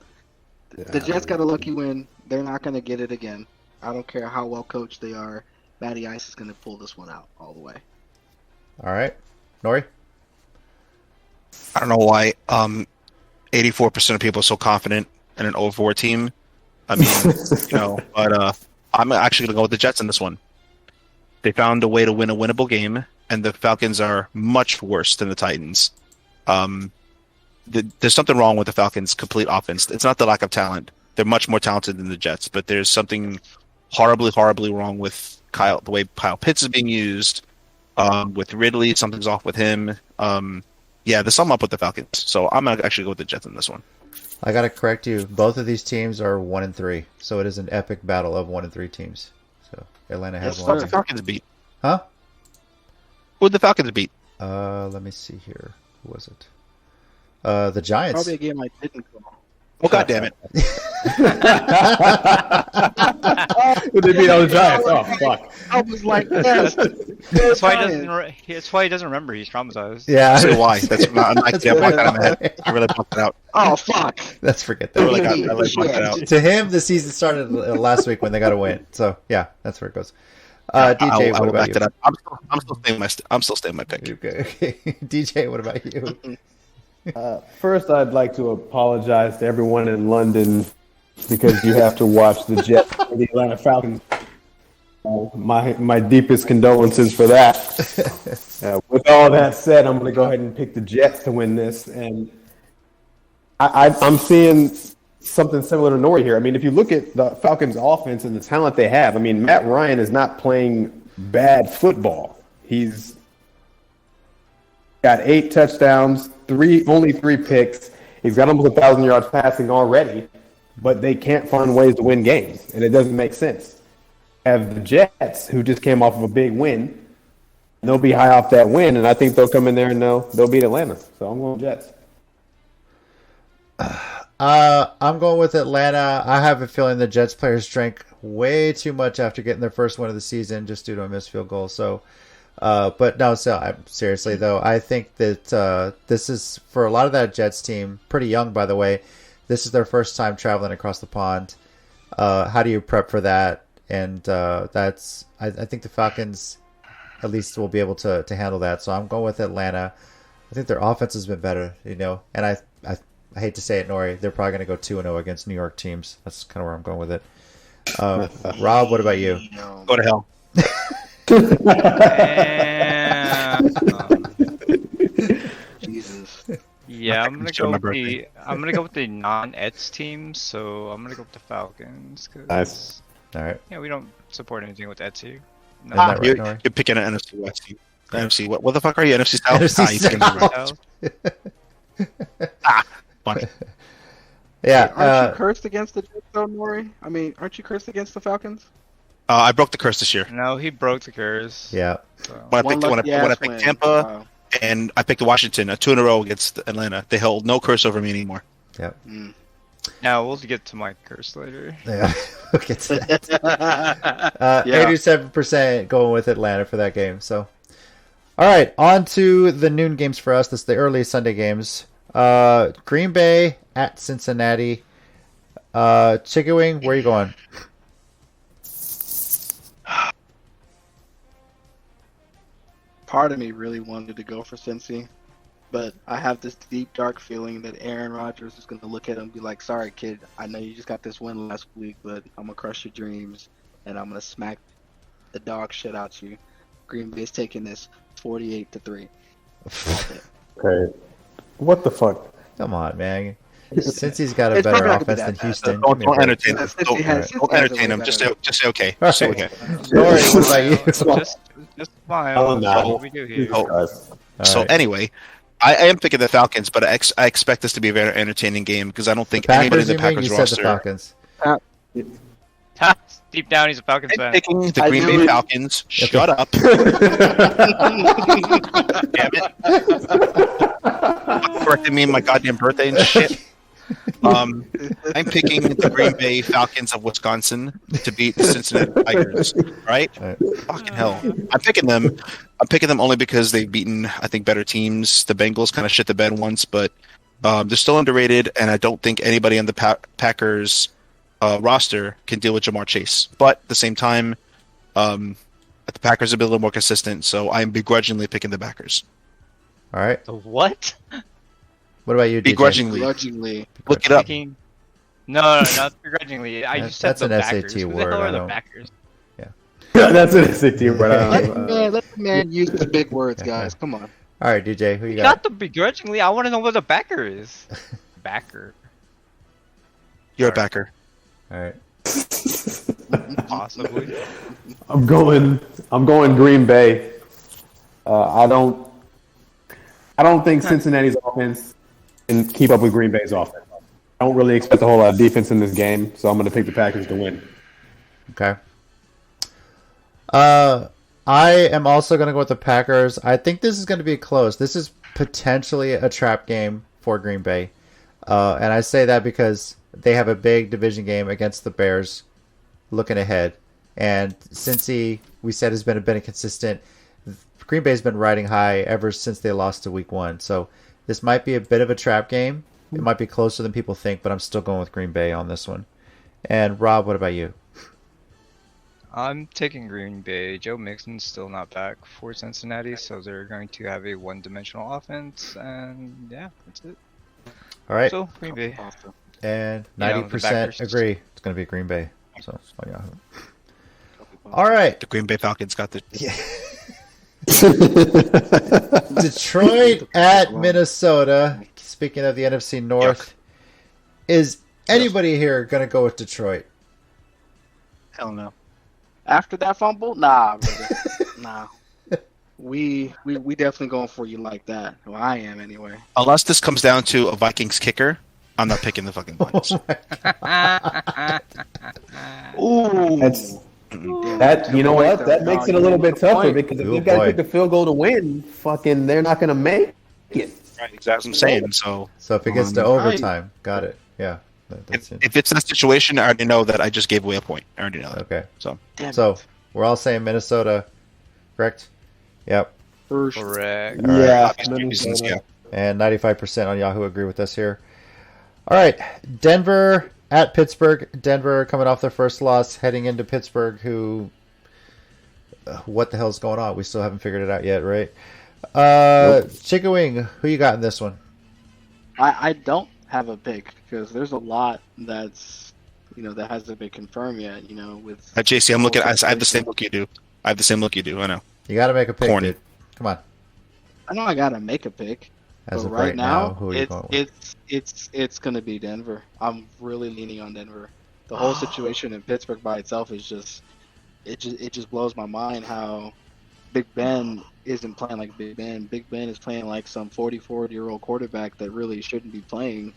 Speaker 2: The Jets got a lucky win. They're not going to get it again. I don't care how well coached they are. Matty Ice is going to pull this one out all the way.
Speaker 1: All right. Nori?
Speaker 4: I don't know why 84% of people are so confident in an 0-4 team. I mean, but I'm actually going to go with the Jets in this one. They found a way to win a winnable game, and the Falcons are much worse than the Titans. There's something wrong with the Falcons' complete offense. It's not the lack of talent. They're much more talented than the Jets, but there's something horribly, horribly wrong with the way Kyle Pitts is being used. With Ridley, something's off with him. There's something up with the Falcons. So I'm going to actually go with the Jets in this one.
Speaker 1: I got to correct you. Both of these teams are 1-3. So it is an epic battle of 1-3 teams. So Atlanta has one.
Speaker 4: Who the Falcons beat?
Speaker 1: Huh?
Speaker 4: Who did the Falcons beat?
Speaker 1: Let me see here. Who was it? The Giants.
Speaker 2: Probably a game I didn't call.
Speaker 4: Oh, God damn it.
Speaker 3: They beat all the Giants. Oh, fuck.
Speaker 2: I was like, yes.
Speaker 5: That's why he doesn't remember. He's traumatized.
Speaker 1: Yeah.
Speaker 4: So why? That's not. I can't block that in my head. I really blocked that out.
Speaker 2: Oh, fuck.
Speaker 1: Let's forget
Speaker 4: I really
Speaker 1: that.
Speaker 4: blocked that out.
Speaker 1: To him, the season started last week when they got a win. So yeah, that's where it goes. DJ, what about you?
Speaker 4: I'm still staying my pick.
Speaker 1: Okay. DJ, what about you?
Speaker 3: First, I'd like to apologize to everyone in London because you have to watch the Jets and the Atlanta Falcons. My deepest condolences for that. With all that said, I'm going to go ahead and pick the Jets to win this. And I'm seeing something similar to Nori here. I mean, if you look at the Falcons' offense and the talent they have, I mean, Matt Ryan is not playing bad football. He's got 8 touchdowns, only 3 picks. He's got almost 1,000 yards passing already, but they can't find ways to win games, and it doesn't make sense. Have the Jets, who just came off of a big win, they'll be high off that win, and I think they'll come in there and they'll beat Atlanta. So I'm going Jets.
Speaker 1: I'm going with Atlanta. I have a feeling the Jets players drank way too much after getting their first win of the season just due to a missed field goal. So, but no, seriously though, I think that this is for a lot of that Jets team, pretty young by the way. This is their first time traveling across the pond. How do you prep for that? And I think the Falcons at least will be able to handle that. So I'm going with Atlanta. I think their offense has been better, and I hate to say it, Nori, they're probably going to go 2-0 against New York teams. That's kind of where I'm going with it. Rob, what about you?
Speaker 4: Go to hell.
Speaker 2: Jesus.
Speaker 5: Yeah, I'm gonna
Speaker 4: It's on
Speaker 5: go
Speaker 4: my
Speaker 5: with the non-Eds team, so I'm gonna go with the Falcons. Cause,
Speaker 3: Nice.
Speaker 1: All right.
Speaker 5: Yeah, we don't support anything with Eds here. No.
Speaker 1: Isn't that right,
Speaker 4: you're,
Speaker 1: Nori?
Speaker 4: you're picking an NFC West team. NFC. What the fuck are you? NFC South?
Speaker 1: NFC
Speaker 4: You picking the
Speaker 1: South.
Speaker 4: Funny.
Speaker 1: Yeah.
Speaker 2: Aren't you cursed against the Jets, though, Nori? I mean, aren't you cursed against the Falcons?
Speaker 4: I broke the curse this year.
Speaker 5: No, he broke the curse.
Speaker 1: Yeah.
Speaker 5: So.
Speaker 4: When I picked
Speaker 2: win.
Speaker 4: Tampa
Speaker 2: Wow.
Speaker 4: and I picked Washington, 2 in a row against Atlanta, they held no curse over me anymore.
Speaker 1: Yep.
Speaker 5: Now we'll get to my curse later.
Speaker 1: Yeah. We'll get to that.
Speaker 2: Yeah.
Speaker 1: 87% going with Atlanta for that game. So, all right, on to the noon games for us. This is the early Sunday games. Green Bay at Cincinnati. ChickenWing, where are you going?
Speaker 2: Part of me really wanted to go for Cincy, but I have this deep, dark feeling that Aaron Rodgers is going to look at him and be like, sorry, kid, I know you just got this win last week, but I'm going to crush your dreams, and I'm going to smack the dog shit out you. Green Bay's taking this 48-3.
Speaker 3: Okay. What the fuck?
Speaker 1: Come on, man. Since he's got a
Speaker 2: It's
Speaker 1: better
Speaker 2: probably not gonna be
Speaker 1: offense than
Speaker 2: that bad.
Speaker 1: Houston.
Speaker 4: Don't
Speaker 1: give me a break.
Speaker 4: entertain them.
Speaker 2: Cincy
Speaker 4: Don't,
Speaker 2: has-
Speaker 4: don't
Speaker 2: Cincy has
Speaker 4: entertain
Speaker 2: a
Speaker 4: them.
Speaker 2: way
Speaker 4: Just
Speaker 2: better-
Speaker 4: say okay.
Speaker 1: All
Speaker 4: Just say
Speaker 1: right.
Speaker 4: okay.
Speaker 1: Nori, what about you?
Speaker 5: Just smile.
Speaker 3: Oh, no.
Speaker 5: That's what we do here.
Speaker 4: Oh.
Speaker 3: Christ.
Speaker 1: All
Speaker 4: So
Speaker 1: right.
Speaker 4: anyway, I am picking the Falcons, but I expect this to be a very entertaining game because I don't think anybody in
Speaker 1: Packers,
Speaker 4: the
Speaker 1: you mean? You
Speaker 4: Packers
Speaker 1: said the
Speaker 4: roster.
Speaker 1: Falcons.
Speaker 5: Deep down, he's a Falcons
Speaker 4: I'm
Speaker 5: fan.
Speaker 4: picking the
Speaker 2: I
Speaker 4: Green
Speaker 2: knew
Speaker 4: Bay
Speaker 2: it.
Speaker 4: Falcons. Shut up. Damn it. Correcting me in my goddamn birthday and shit. I'm picking the Green Bay Falcons of Wisconsin to beat the Cincinnati Tigers. Right?
Speaker 1: All right.
Speaker 4: Fucking hell. I'm picking them. I'm picking them only because they've beaten, I think, better teams. The Bengals kind of shit the bed once, but they're still underrated, and I don't think anybody on the Packers roster can deal with Jamar Chase. But at the same time, the Packers have been a little more consistent, so I'm begrudgingly picking the Packers.
Speaker 1: All right.
Speaker 5: The what?
Speaker 1: What about you, DJ?
Speaker 4: Begrudgingly.
Speaker 2: Grudgingly.
Speaker 4: Look it up.
Speaker 5: Picking... No, not begrudgingly. I just said
Speaker 1: That's
Speaker 5: the
Speaker 1: an
Speaker 5: Packers.
Speaker 1: SAT
Speaker 5: Who the
Speaker 1: word,
Speaker 5: hell
Speaker 1: I
Speaker 5: are the
Speaker 1: don't-
Speaker 5: Packers?
Speaker 3: That's an SAT, but
Speaker 2: Let the man use the big words, guys. Come on.
Speaker 1: All right, DJ, who you got?
Speaker 5: Not the begrudgingly. I want to know what the backer is. Backer,
Speaker 4: You're a backer.
Speaker 1: All right.
Speaker 5: possibly.
Speaker 3: I'm going Green Bay. I don't think Cincinnati's offense can keep up with Green Bay's offense. I don't really expect a whole lot of defense in this game, so I'm going to pick the Packers to win.
Speaker 1: Okay. I am also going to go with the Packers. I think this is going to be close. This is potentially a trap game for Green Bay. And I say that because they have a big division game against the Bears looking ahead. And since we said has been a bit inconsistent, Green Bay's been riding high ever since they lost to Week 1. So this might be a bit of a trap game. It might be closer than people think, but I'm still going with Green Bay on this one. And Rob, what about you?
Speaker 5: I'm taking Green Bay. Joe Mixon's still not back for Cincinnati, so they're going to have a one-dimensional offense, and yeah, that's it.
Speaker 1: All right.
Speaker 5: So Green Bay.
Speaker 2: Awesome.
Speaker 1: And
Speaker 5: Yeah, the
Speaker 1: 90%
Speaker 5: Packers.
Speaker 1: agree. It's going to be Green Bay. So, on Yahoo. All right.
Speaker 4: The Green Bay Falcons got the.
Speaker 1: Detroit at Minnesota. Speaking of the NFC North, is anybody here going to go with Detroit?
Speaker 4: Hell no.
Speaker 2: After that fumble? Nah, brother. Nah. We definitely going for you like that. Well, I am anyway.
Speaker 4: Unless this comes down to a Vikings kicker, I'm not picking the fucking Lions.
Speaker 2: Ooh.
Speaker 3: That's
Speaker 2: Damn,
Speaker 3: that. You know what? That makes it a little bit tougher
Speaker 2: Point.
Speaker 3: because if
Speaker 1: Good
Speaker 3: they've got to
Speaker 1: boy.
Speaker 3: kick the field goal to win, fucking, they're not going to make it.
Speaker 4: Right, exactly what I'm saying. So
Speaker 1: So if it gets to
Speaker 2: Right.
Speaker 1: overtime, got it. Yeah. That's it.
Speaker 4: if it's that situation, I already know that I just gave away a point. I already know that.
Speaker 1: Okay.
Speaker 2: Damn
Speaker 1: So
Speaker 2: it.
Speaker 1: we're all saying Minnesota, correct? Yep.
Speaker 2: First.
Speaker 5: Correct.
Speaker 1: All right.
Speaker 3: Yeah,
Speaker 4: Obvious reasons, yeah.
Speaker 1: And 95% on Yahoo agree with us here. All right. Denver at Pittsburgh. Denver coming off their first loss, heading into Pittsburgh, who... what the hell's going on? We still haven't figured it out yet, right? ChickenWing, who you got in this one?
Speaker 2: I don't have a pick because there's a lot that's that hasn't been confirmed yet. With
Speaker 4: JC, I'm looking. I have the same look you do. I have the same look you do. I know.
Speaker 1: You got to make a pick,
Speaker 4: Corny.
Speaker 1: dude. Come on.
Speaker 2: I know I gotta make a pick.
Speaker 1: As
Speaker 2: But
Speaker 1: of
Speaker 2: right now,
Speaker 1: who are you going with?
Speaker 2: it's gonna be Denver. I'm really leaning on Denver. The whole situation in Pittsburgh by itself is just it just blows my mind how Big Ben isn't playing like Big Ben. Big Ben is playing like some 44-year-old quarterback that really shouldn't be playing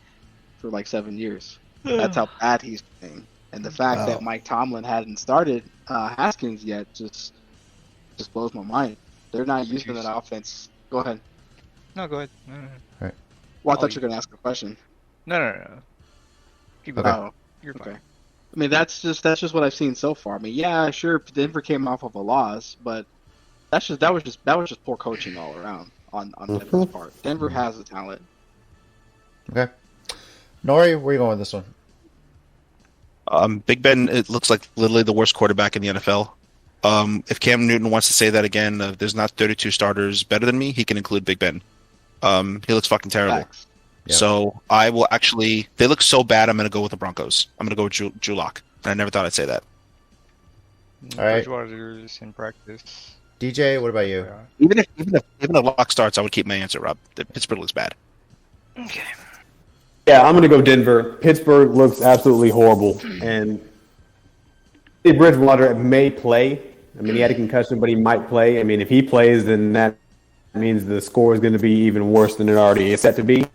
Speaker 2: for like 7 years. That's how bad he's playing. And the fact that Mike Tomlin hadn't started Haskins yet just blows my mind. They're not using that offense. Go ahead.
Speaker 5: No, go ahead. No.
Speaker 2: Well, I thought you were gonna ask a question.
Speaker 5: No. Keep going.
Speaker 2: Oh,
Speaker 5: You're fine.
Speaker 2: okay. I mean, that's just what I've seen so far. I mean, yeah, sure, Denver came off of a loss, but that was just poor coaching all around on Denver's part. Denver has the talent.
Speaker 1: Okay. Nori, where are you going with this one?
Speaker 4: Big Ben, it looks like literally the worst quarterback in the NFL. If Cam Newton wants to say that again, there's not 32 starters better than me, he can include Big Ben. He looks fucking terrible.
Speaker 2: Facts.
Speaker 1: Yep.
Speaker 4: So I will actually, they look so bad, I'm going to go with the Broncos. I'm going to go with Drew Lock. I never thought I'd say that.
Speaker 1: All right.
Speaker 5: Bridgewater's in practice.
Speaker 1: DJ, what about you?
Speaker 5: Yeah.
Speaker 4: Even if Lock starts, I would keep my answer, Rob. Pittsburgh looks bad.
Speaker 5: Okay.
Speaker 3: Yeah, I'm going to go Denver. Pittsburgh looks absolutely horrible. And Bridgewater may play. I mean, he had a concussion, but he might play. I mean, if he plays, then that means the score is going to be even worse than it already is set to be,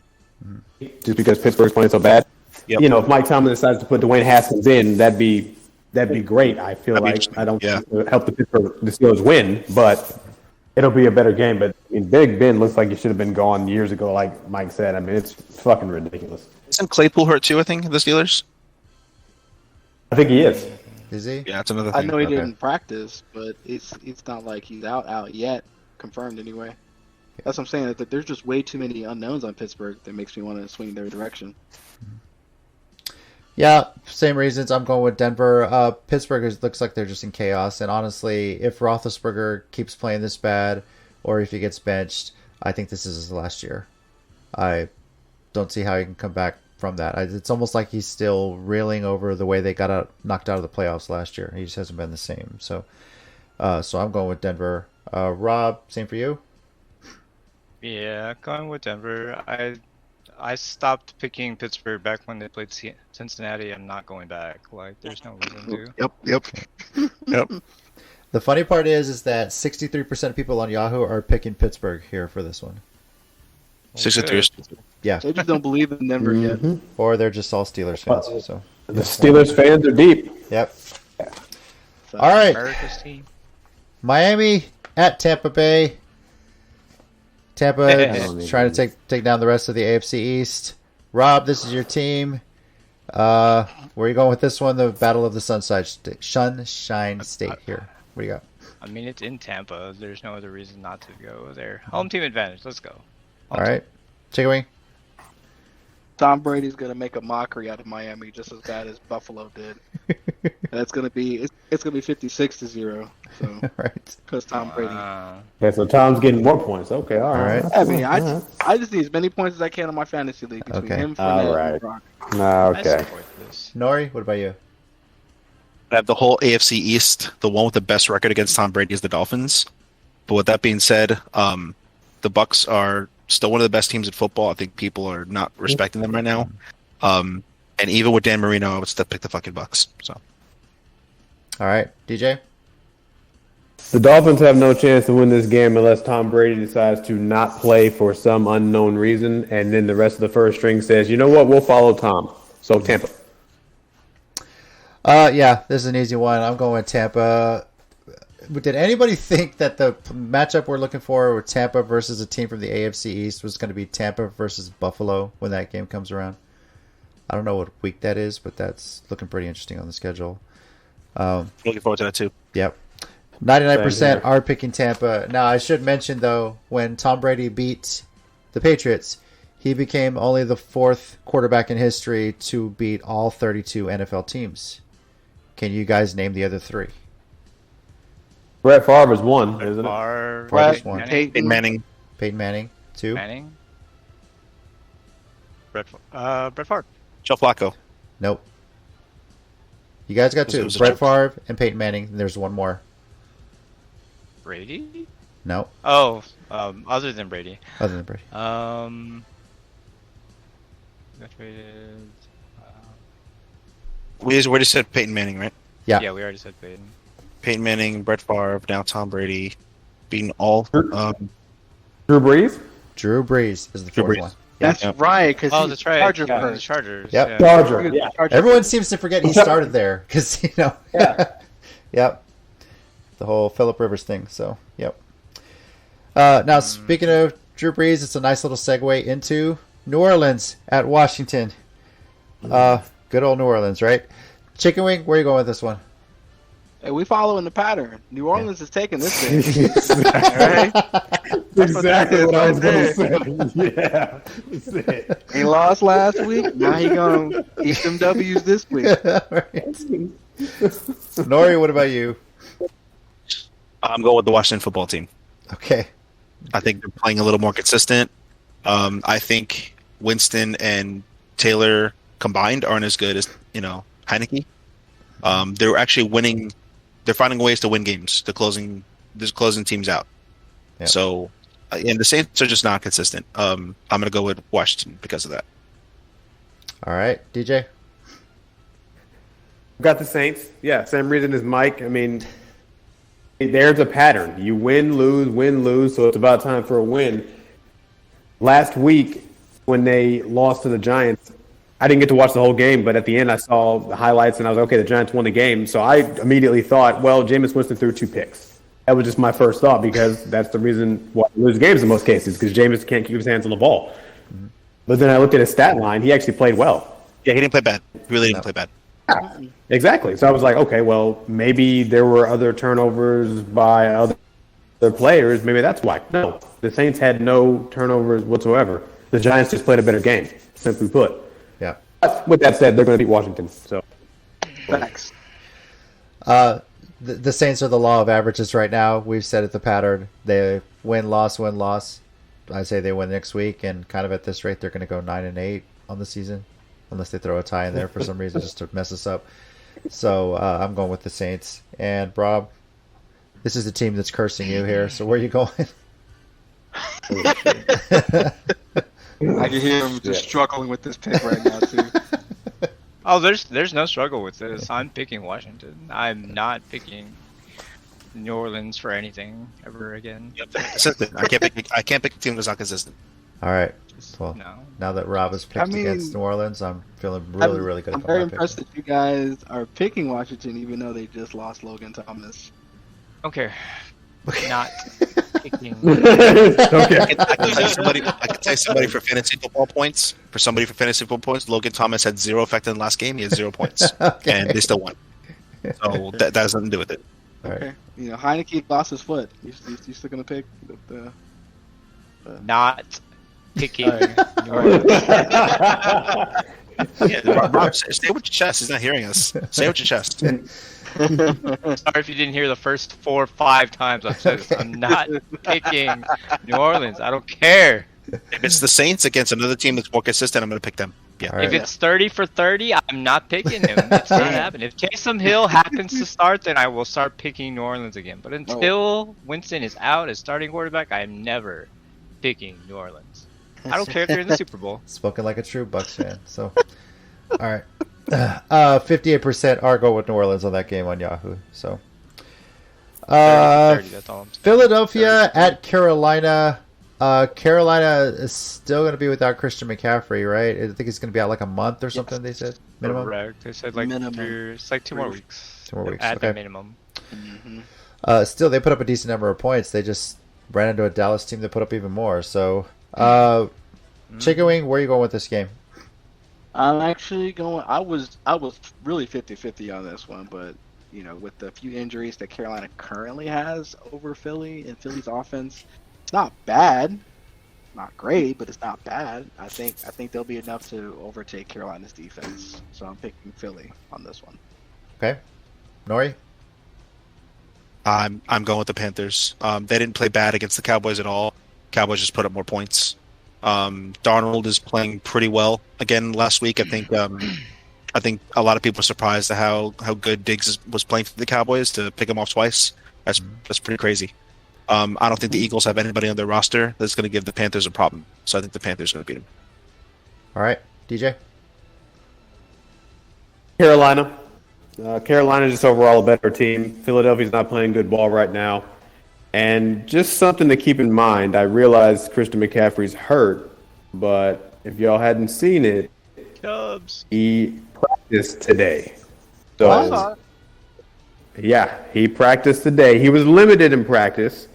Speaker 3: just because Pittsburgh's playing so bad.
Speaker 4: Yep.
Speaker 3: You know, if Mike Tomlin decides to put Dwayne Haskins in, that'd be great. I feel like I don't think it would help the Steelers win, but it'll be a better game. But I mean, Big Ben looks like he should have been gone years ago, like Mike said. I mean, it's fucking ridiculous.
Speaker 4: Isn't Claypool hurt too, I think, the Steelers?
Speaker 3: I think he is.
Speaker 1: Is he?
Speaker 4: Yeah, that's another
Speaker 2: I
Speaker 4: thing.
Speaker 2: know he didn't practice, but it's not like he's out yet, confirmed anyway. That's what I'm saying. That there's just way too many unknowns on Pittsburgh that makes me want to swing their direction.
Speaker 1: Yeah, same reasons. I'm going with Denver. Pittsburgh looks like they're just in chaos. And honestly, if Roethlisberger keeps playing this bad, or if he gets benched, I think this is his last year. I don't see how he can come back from that. It's almost like he's still reeling over the way they got knocked out of the playoffs last year. He just hasn't been the same. So I'm going with Denver. Rob, same for you?
Speaker 5: Yeah, going with Denver. I stopped picking Pittsburgh back when they played Cincinnati. I'm not going back. Like, there's no reason to.
Speaker 4: Yep.
Speaker 1: The funny part is that 63% of people on Yahoo are picking Pittsburgh here for this one.
Speaker 4: 63.
Speaker 1: Yeah.
Speaker 2: They just don't believe in Denver yet.
Speaker 1: Or they're just all Steelers fans. So
Speaker 3: The Steelers fans are deep.
Speaker 1: yep.
Speaker 2: So,
Speaker 1: All right.
Speaker 5: America's team.
Speaker 1: Miami at Tampa Bay. Tampa is trying to take down the rest of the AFC East. Rob, this is your team. Where are you going with this one? The Battle of the Sunshine State here. What do you got?
Speaker 5: I mean, it's in Tampa. There's no other reason not to go there. Home team advantage. Let's go.
Speaker 1: All right. ChickenWing.
Speaker 2: Tom Brady's gonna make a mockery out of Miami just as bad as Buffalo did. And it's gonna be 56-0. So
Speaker 1: Right.
Speaker 2: because Tom Brady.
Speaker 3: Okay, so Tom's getting more points. Okay, all right.
Speaker 2: I mean, I just need as many points as I can on my fantasy league between
Speaker 1: Okay.
Speaker 2: him,
Speaker 3: All
Speaker 2: Fournette,
Speaker 3: right.
Speaker 2: and Brock.
Speaker 5: I
Speaker 3: Okay.
Speaker 5: support this.
Speaker 1: Nori, what about you?
Speaker 4: I have the whole AFC East. The one with the best record against Tom Brady is the Dolphins. But with that being said, the Bucks are still one of the best teams in football. I think people are not respecting them right now. And even with Dan Marino, I would still pick the fucking Bucks. So
Speaker 1: All right. DJ?
Speaker 3: The Dolphins have no chance to win this game unless Tom Brady decides to not play for some unknown reason, and then the rest of the first string says, you know what, we'll follow Tom. So Tampa.
Speaker 1: Yeah, this is an easy one. I'm going with Tampa. Did anybody think that the matchup we're looking for with Tampa versus a team from the AFC East was going to be Tampa versus Buffalo when that game comes around? I don't know what week that is, but that's looking pretty interesting on the schedule.
Speaker 4: looking forward to that too.
Speaker 1: Yep. 99% are picking Tampa. Now, I should mention, though, when Tom Brady beat the Patriots, he became only the fourth quarterback in history to beat all 32 NFL teams. Can you guys name the other three?
Speaker 3: Brett Favre is one, isn't it?
Speaker 1: Favre's one.
Speaker 4: Peyton Manning.
Speaker 1: Peyton Manning, two.
Speaker 5: Manning. Brett Favre.
Speaker 4: Joe Flacco.
Speaker 1: Nope. You guys got
Speaker 4: It
Speaker 1: two.
Speaker 4: was a
Speaker 1: Brett
Speaker 4: joke.
Speaker 1: Favre and Peyton Manning. And there's one more.
Speaker 5: Brady.
Speaker 1: No,
Speaker 5: Oh, other than Brady.
Speaker 1: other than Brady.
Speaker 5: Got traded.
Speaker 4: We already said Peyton Manning, right?
Speaker 1: Yeah.
Speaker 5: Yeah, we already said Peyton.
Speaker 4: Peyton Manning, Brett Favre, now Tom Brady, beating all.
Speaker 3: Drew Brees?
Speaker 1: Drew Brees is the
Speaker 4: Drew
Speaker 1: fourth
Speaker 4: Brees.
Speaker 1: one.
Speaker 2: That's
Speaker 4: Yeah.
Speaker 2: right, because
Speaker 5: Oh, that's right.
Speaker 2: Charger
Speaker 5: Yeah, the
Speaker 2: first.
Speaker 5: Chargers.
Speaker 1: Yep.
Speaker 5: Yeah.
Speaker 3: Charger. Yeah.
Speaker 1: Everyone seems to forget he started there because
Speaker 3: Yeah.
Speaker 1: Yep. The whole Phillip Rivers thing. So, yep. Now, speaking of Drew Brees, it's a nice little segue into New Orleans at Washington. Good old New Orleans, right? ChickenWing, where are you going with this one?
Speaker 2: Hey, we following the pattern. New Orleans is taking this thing.
Speaker 3: Exactly what I was
Speaker 2: right
Speaker 3: going to say. Yeah. That's it.
Speaker 2: He lost last week. Now he gonna eat them W's this week.
Speaker 1: Right. Nori, what about you?
Speaker 4: I'm going with the Washington football team.
Speaker 1: Okay.
Speaker 4: I think they're playing a little more consistent. I think Winston and Taylor combined aren't as good as Heineke. They're actually winning. They're finding ways to win games. They're closing teams out.
Speaker 1: Yeah.
Speaker 4: So, and the Saints are just not consistent. I'm going to go with Washington because of that.
Speaker 1: All right. DJ?
Speaker 3: Got the Saints. Yeah, same reason as Mike. I mean, there's a pattern. You win, lose, so it's about time for a win. Last week, when they lost to the Giants, I didn't get to watch the whole game, but at the end I saw the highlights and I was okay, the Giants won the game. So I immediately thought, well, Jameis Winston threw 2 picks. That was just my first thought because that's the reason why they lose games in most cases because Jameis can't keep his hands on the ball. But then I looked at his stat line. He actually played well.
Speaker 4: Yeah, he didn't play bad. He really didn't play bad.
Speaker 3: Yeah, exactly. So I was like, okay, well, maybe there were other turnovers by other players. Maybe that's why. No, the Saints had no turnovers whatsoever. The Giants just played a better game, simply put.
Speaker 1: Yeah.
Speaker 3: But with that said, they're going to beat Washington. So,
Speaker 2: Facts.
Speaker 1: The Saints are the law of averages right now. We've said it the pattern. They win, loss, win, loss. I say they win next week, and kind of at this rate, they're going to go 9-8 on the season, unless they throw a tie in there for some reason just to mess us up. So I'm going with the Saints. And Rob, this is the team that's cursing you here. So where are you going?
Speaker 2: I can hear him just struggling with this pick right now too.
Speaker 5: Oh, there's no struggle with this. I'm picking Washington. I'm not picking New Orleans for anything ever again.
Speaker 4: Yep, they're consistent. I can't pick a team that's not consistent.
Speaker 1: All right.
Speaker 5: Just
Speaker 1: Well,
Speaker 5: no.
Speaker 1: now that Rob has picked
Speaker 2: I mean,
Speaker 1: against New Orleans, I'm feeling really good
Speaker 2: I'm
Speaker 1: about
Speaker 2: very
Speaker 1: my pick.
Speaker 2: impressed that you guys are picking Washington, even though they just lost Logan Thomas.
Speaker 5: Okay. Not picking.
Speaker 3: okay.
Speaker 4: I can tell somebody for fantasy football points. For somebody for fantasy football points, Logan Thomas had 0 effect in the last game. He had 0 points,
Speaker 1: Okay.
Speaker 4: and they still won. So that has nothing to do with it.
Speaker 1: All right.
Speaker 2: Okay. You know, Heineke lost his foot. You still gonna pick the
Speaker 5: Not picking.
Speaker 2: All right.
Speaker 5: New Orleans.
Speaker 4: Yeah, Rob, stay with your chest. He's not hearing us. Stay with your chest.
Speaker 5: Sorry if you didn't hear the first 4 or 5 times I've said this. I'm not picking New Orleans. I don't care.
Speaker 4: If it's the Saints against another team that's more consistent, I'm going to pick them. Yeah.
Speaker 1: All right.
Speaker 5: If it's 30 for 30, I'm not picking him. It's not happening. If Taysom Hill happens to start, then I will start picking New Orleans again. But until Winston is out as starting quarterback, I am never picking New Orleans. I don't care if they're in the Super Bowl.
Speaker 1: Spoken like a true Bucks fan. So, all right. 58% are going with New Orleans on that game on Yahoo. So,
Speaker 5: 30, that's all I'm saying.
Speaker 1: Philadelphia at Carolina. Carolina is still going to be without Christian McCaffrey, right? I think he's going to be out like a month or something. They said minimum.
Speaker 5: Correct. They said like
Speaker 2: Minimum.
Speaker 5: it's like 2 more weeks.
Speaker 1: 2 more weeks.
Speaker 5: At the
Speaker 1: Okay.
Speaker 5: minimum.
Speaker 1: Still, they put up a decent number of points. They just ran into a Dallas team that put up even more. So, ChickenWing, where are you going with this game?
Speaker 2: I'm actually going. I was really 50-50 on this one, but you know, with the few injuries that Carolina currently has over Philly and Philly's offense, it's not bad, not great, but it's not bad. I think they'll be enough to overtake Carolina's defense. So I'm picking Philly on this one.
Speaker 1: Okay, Nori.
Speaker 4: I'm going with the Panthers. They didn't play bad against the Cowboys at all. Cowboys just put up more points. Darnold is playing pretty well again last week. I think a lot of people are surprised at how good Diggs was playing for the Cowboys to pick him off twice. That's pretty crazy. I don't think the Eagles have anybody on their roster that's going to give the Panthers a problem. So I think the Panthers are going to beat them.
Speaker 1: All right, DJ.
Speaker 3: Carolina. Carolina's just overall a better team. Philadelphia's not playing good ball right now. And just something to keep in mind, I realize Christian McCaffrey's hurt, but if y'all hadn't seen it,
Speaker 5: Cubs.
Speaker 3: he practiced today. So, yeah, he practiced today. He was limited in practice.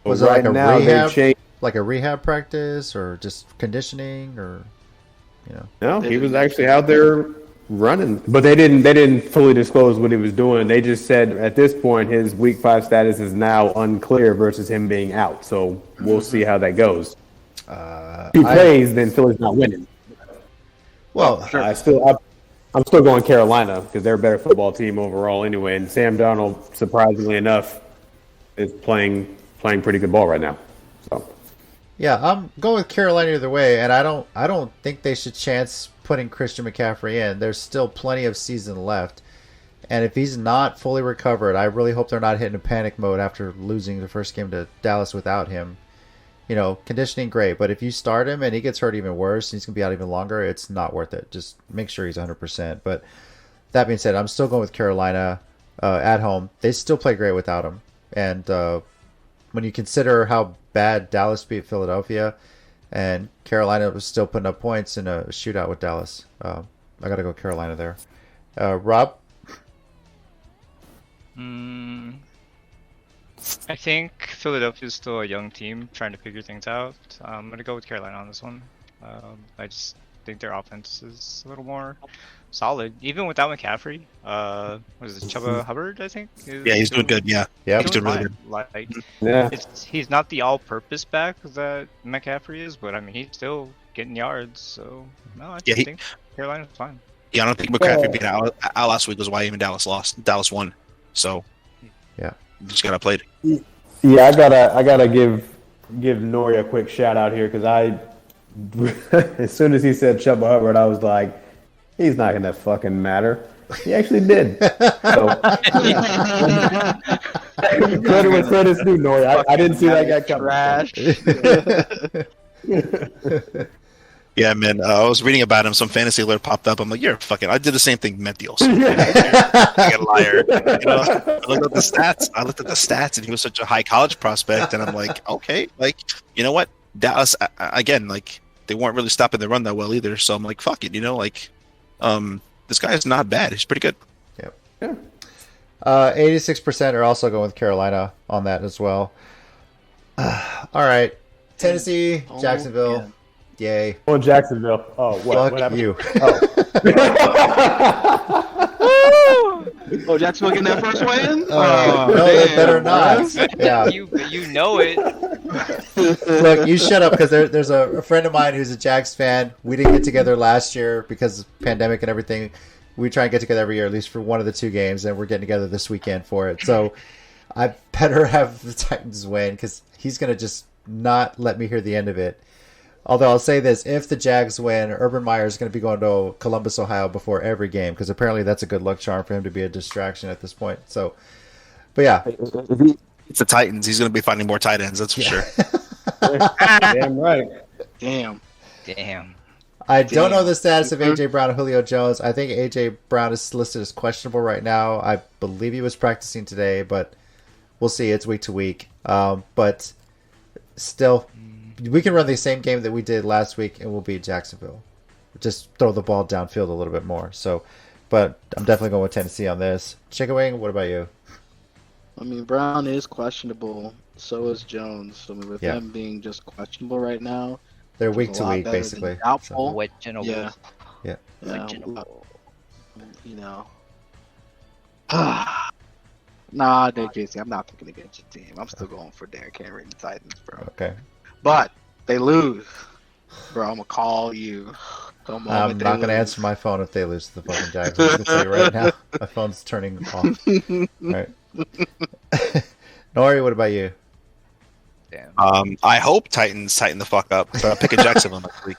Speaker 1: Was it like a rehab practice, or just conditioning, or
Speaker 3: No, he was actually out there running, but they didn't fully disclose what he was doing. They just said at this point his Week 5 status is now unclear versus him being out. So we'll see how that goes. If he plays, then Philly's not winning.
Speaker 1: Well,
Speaker 3: I'm still going Carolina because they're a better football team overall anyway. And Sam Darnold, surprisingly enough, is playing pretty good ball right now. So
Speaker 1: yeah, I'm going with Carolina either way, and I don't think they should chance putting Christian McCaffrey in. There's still plenty of season left, and if he's not fully recovered, I really hope they're not hitting a panic mode after losing the first game to Dallas without him. Conditioning great, but if you start him and he gets hurt even worse, and he's gonna be out even longer, it's not worth it. Just make sure he's 100%. But that being said, I'm still going with Carolina at home. They still play great without him, and when you consider how bad Dallas beat Philadelphia, and Carolina was still putting up points in a shootout with Dallas, I got to go Carolina there. Rob?
Speaker 5: I think Philadelphia is still a young team trying to figure things out. I'm going to go with Carolina on this one. I just think their offense is a little more solid, even without McCaffrey. What is it, Chuba Hubbard, I think?
Speaker 4: Yeah, he's doing good. Yeah,
Speaker 1: Yep.
Speaker 4: he's doing really good.
Speaker 5: Like,
Speaker 3: yeah,
Speaker 5: he's not the all-purpose back that McCaffrey is, but I mean, he's still getting yards. So, no, I think Carolina's fine.
Speaker 4: Yeah, I don't think McCaffrey being out last week was why even Dallas lost. Dallas won. So,
Speaker 1: yeah,
Speaker 4: just gotta play it.
Speaker 3: Yeah, I gotta give Nori a quick shout out here because as soon as he said Chuba Hubbard, I was like, he's not gonna fucking matter. He actually did. So, credit where credit's due, Nori. I didn't see that guy coming.
Speaker 4: Yeah, man. I was reading about him. Some fantasy alert popped up. I'm like, you're fucking. I did the same thing. Met deals. You're a liar. I looked at the stats, and he was such a high college prospect. And I'm like, okay, like, you know what? Dallas again, like, they weren't really stopping the run that well either. So I'm like, fuck it, this guy is not bad. He's pretty good.
Speaker 1: Yep. Yeah. 86% are also going with Carolina on that as well. All right, Tennessee, Jacksonville. Yeah. Yay.
Speaker 3: Oh, Jacksonville. Oh, what?
Speaker 1: Fuck
Speaker 3: What
Speaker 1: you.
Speaker 2: Oh, Jacksonville getting that first win?
Speaker 1: No, they better not. Yeah.
Speaker 5: You know it.
Speaker 1: Look, you shut up because there's a friend of mine who's a Jags fan. We didn't get together last year because of pandemic and everything. We try and get together every year, at least for one of the two games, and we're getting together this weekend for it. So I better have the Titans win because he's going to just not let me hear the end of it. Although I'll say this, if the Jags win, Urban Meyer is going to be going to Columbus, Ohio before every game because apparently that's a good luck charm for him to be a distraction at this point. So, but yeah.
Speaker 4: It's the Titans. He's going to be finding more tight ends, that's for sure.
Speaker 3: Damn right.
Speaker 2: Damn.
Speaker 1: I don't know the status of A.J. Brown and Julio Jones. I think A.J. Brown is listed as questionable right now. I believe he was practicing today, but we'll see. It's week to week. But still, we can run the same game that we did last week, and we'll beat Jacksonville. Just throw the ball downfield a little bit more. So, but I'm definitely going with Tennessee on this. ChickenWing, what about you?
Speaker 2: I mean, Brown is questionable. So is Jones. I mean, with them being just questionable right now,
Speaker 1: they're week to week, basically.
Speaker 2: Doubtful.
Speaker 5: Questionable.
Speaker 2: Yeah.
Speaker 5: Questionable.
Speaker 2: Nah, JC, I'm not picking against your team. I'm still going for Derrick Henry and the Titans, bro.
Speaker 1: Okay.
Speaker 2: But they lose, bro. I'm gonna call you. Come on,
Speaker 1: I'm not gonna answer my phone if they lose to the fucking Jags. I'm gonna tell you right now, my phone's turning off. All right. Nori, what about you?
Speaker 5: Damn.
Speaker 4: I hope Titans tighten the fuck up. So I'm picking Jacksonville next week.